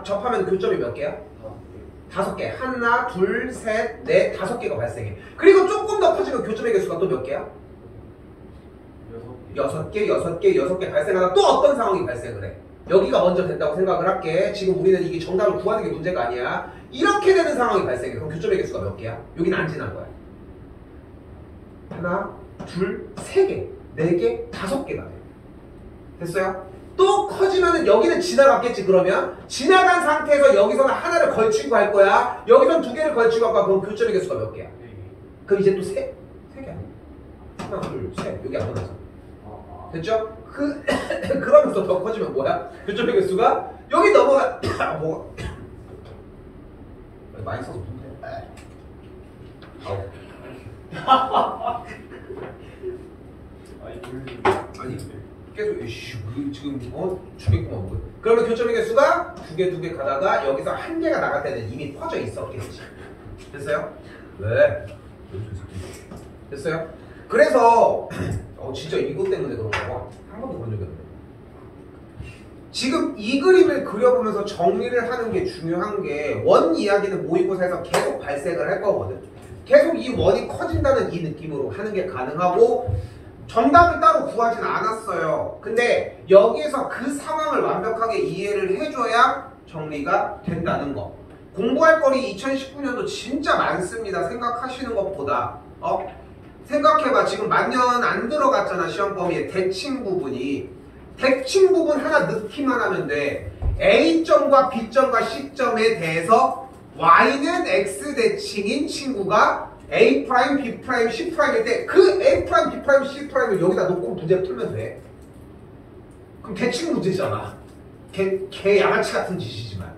접하면 교점이 몇 개야? 5개. 하나, 둘, 셋, 넷, 5개가 발생해. 그리고 조금 더 커지면 교점의 개수가 또 몇 개야? 6개 발생하다 또 어떤 상황이 발생을 해? 여기가 먼저 된다고 생각을 할게. 지금 우리는 이게 정답을 구하는 게 문제가 아니야. 이렇게 되는 상황이 발생해. 그럼 교점의 개수가 몇 개야? 여기는 안 지난 거야. 하나, 둘, 3개, 4개, 5개가 돼. 됐어요? 또 커지면은 여기는 지나갔겠지. 그러면 지나간 상태에서 여기서는 하나를 걸치고 할 거야. 여기선 2개를 걸치고 할 거야. 그럼 교점의 개수가 몇 개야? 그럼 이제 또 3개 아니야? 하나, 둘, 셋. 여기 안 끝나서. 됐죠? 그러면서 더 커지면 뭐야? 교점의 개수가 여기 넘어가. 뭐가? 많이 써서 문제. 아니 계속 지금 죽겠구만 뭐. 그러면 교점의 개수가 2개 가다가 여기서 1개가 나갈 때는 이미 퍼져 있었겠지. 됐어요? 왜? 됐어요? 그래서 진짜 이것 때문에 그런 거야. 한 번도 그런 적이 없네. 지금 이 그림을 그려보면서 정리를 하는 게 중요한 게 원 이야기는 모의고사에서 계속 발생을 할 거거든. 계속 이 원이 커진다는 이 느낌으로 하는 게 가능하고 정답을 따로 구하진 않았어요. 근데 여기에서 그 상황을 완벽하게 이해를 해줘야 정리가 된다는 거. 공부할 거리 2019년도 진짜 많습니다. 생각하시는 것보다. 생각해봐. 지금 만년 안 들어갔잖아. 시험 범위에 대칭 부분이. 대칭 부분 하나 넣기만 하면 돼. A점과 B점과 C점에 대해서 Y는 X 대칭인 친구가 A', B', C'일 때 그 A', B', C'을 여기다 놓고 문제 풀면 돼. 그럼 대칭 문제잖아. 개 양아치 같은 짓이지만.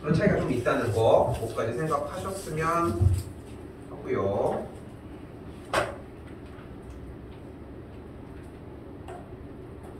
그런 차이가 좀 있다는 거, 그거까지 생각하셨으면 하고요.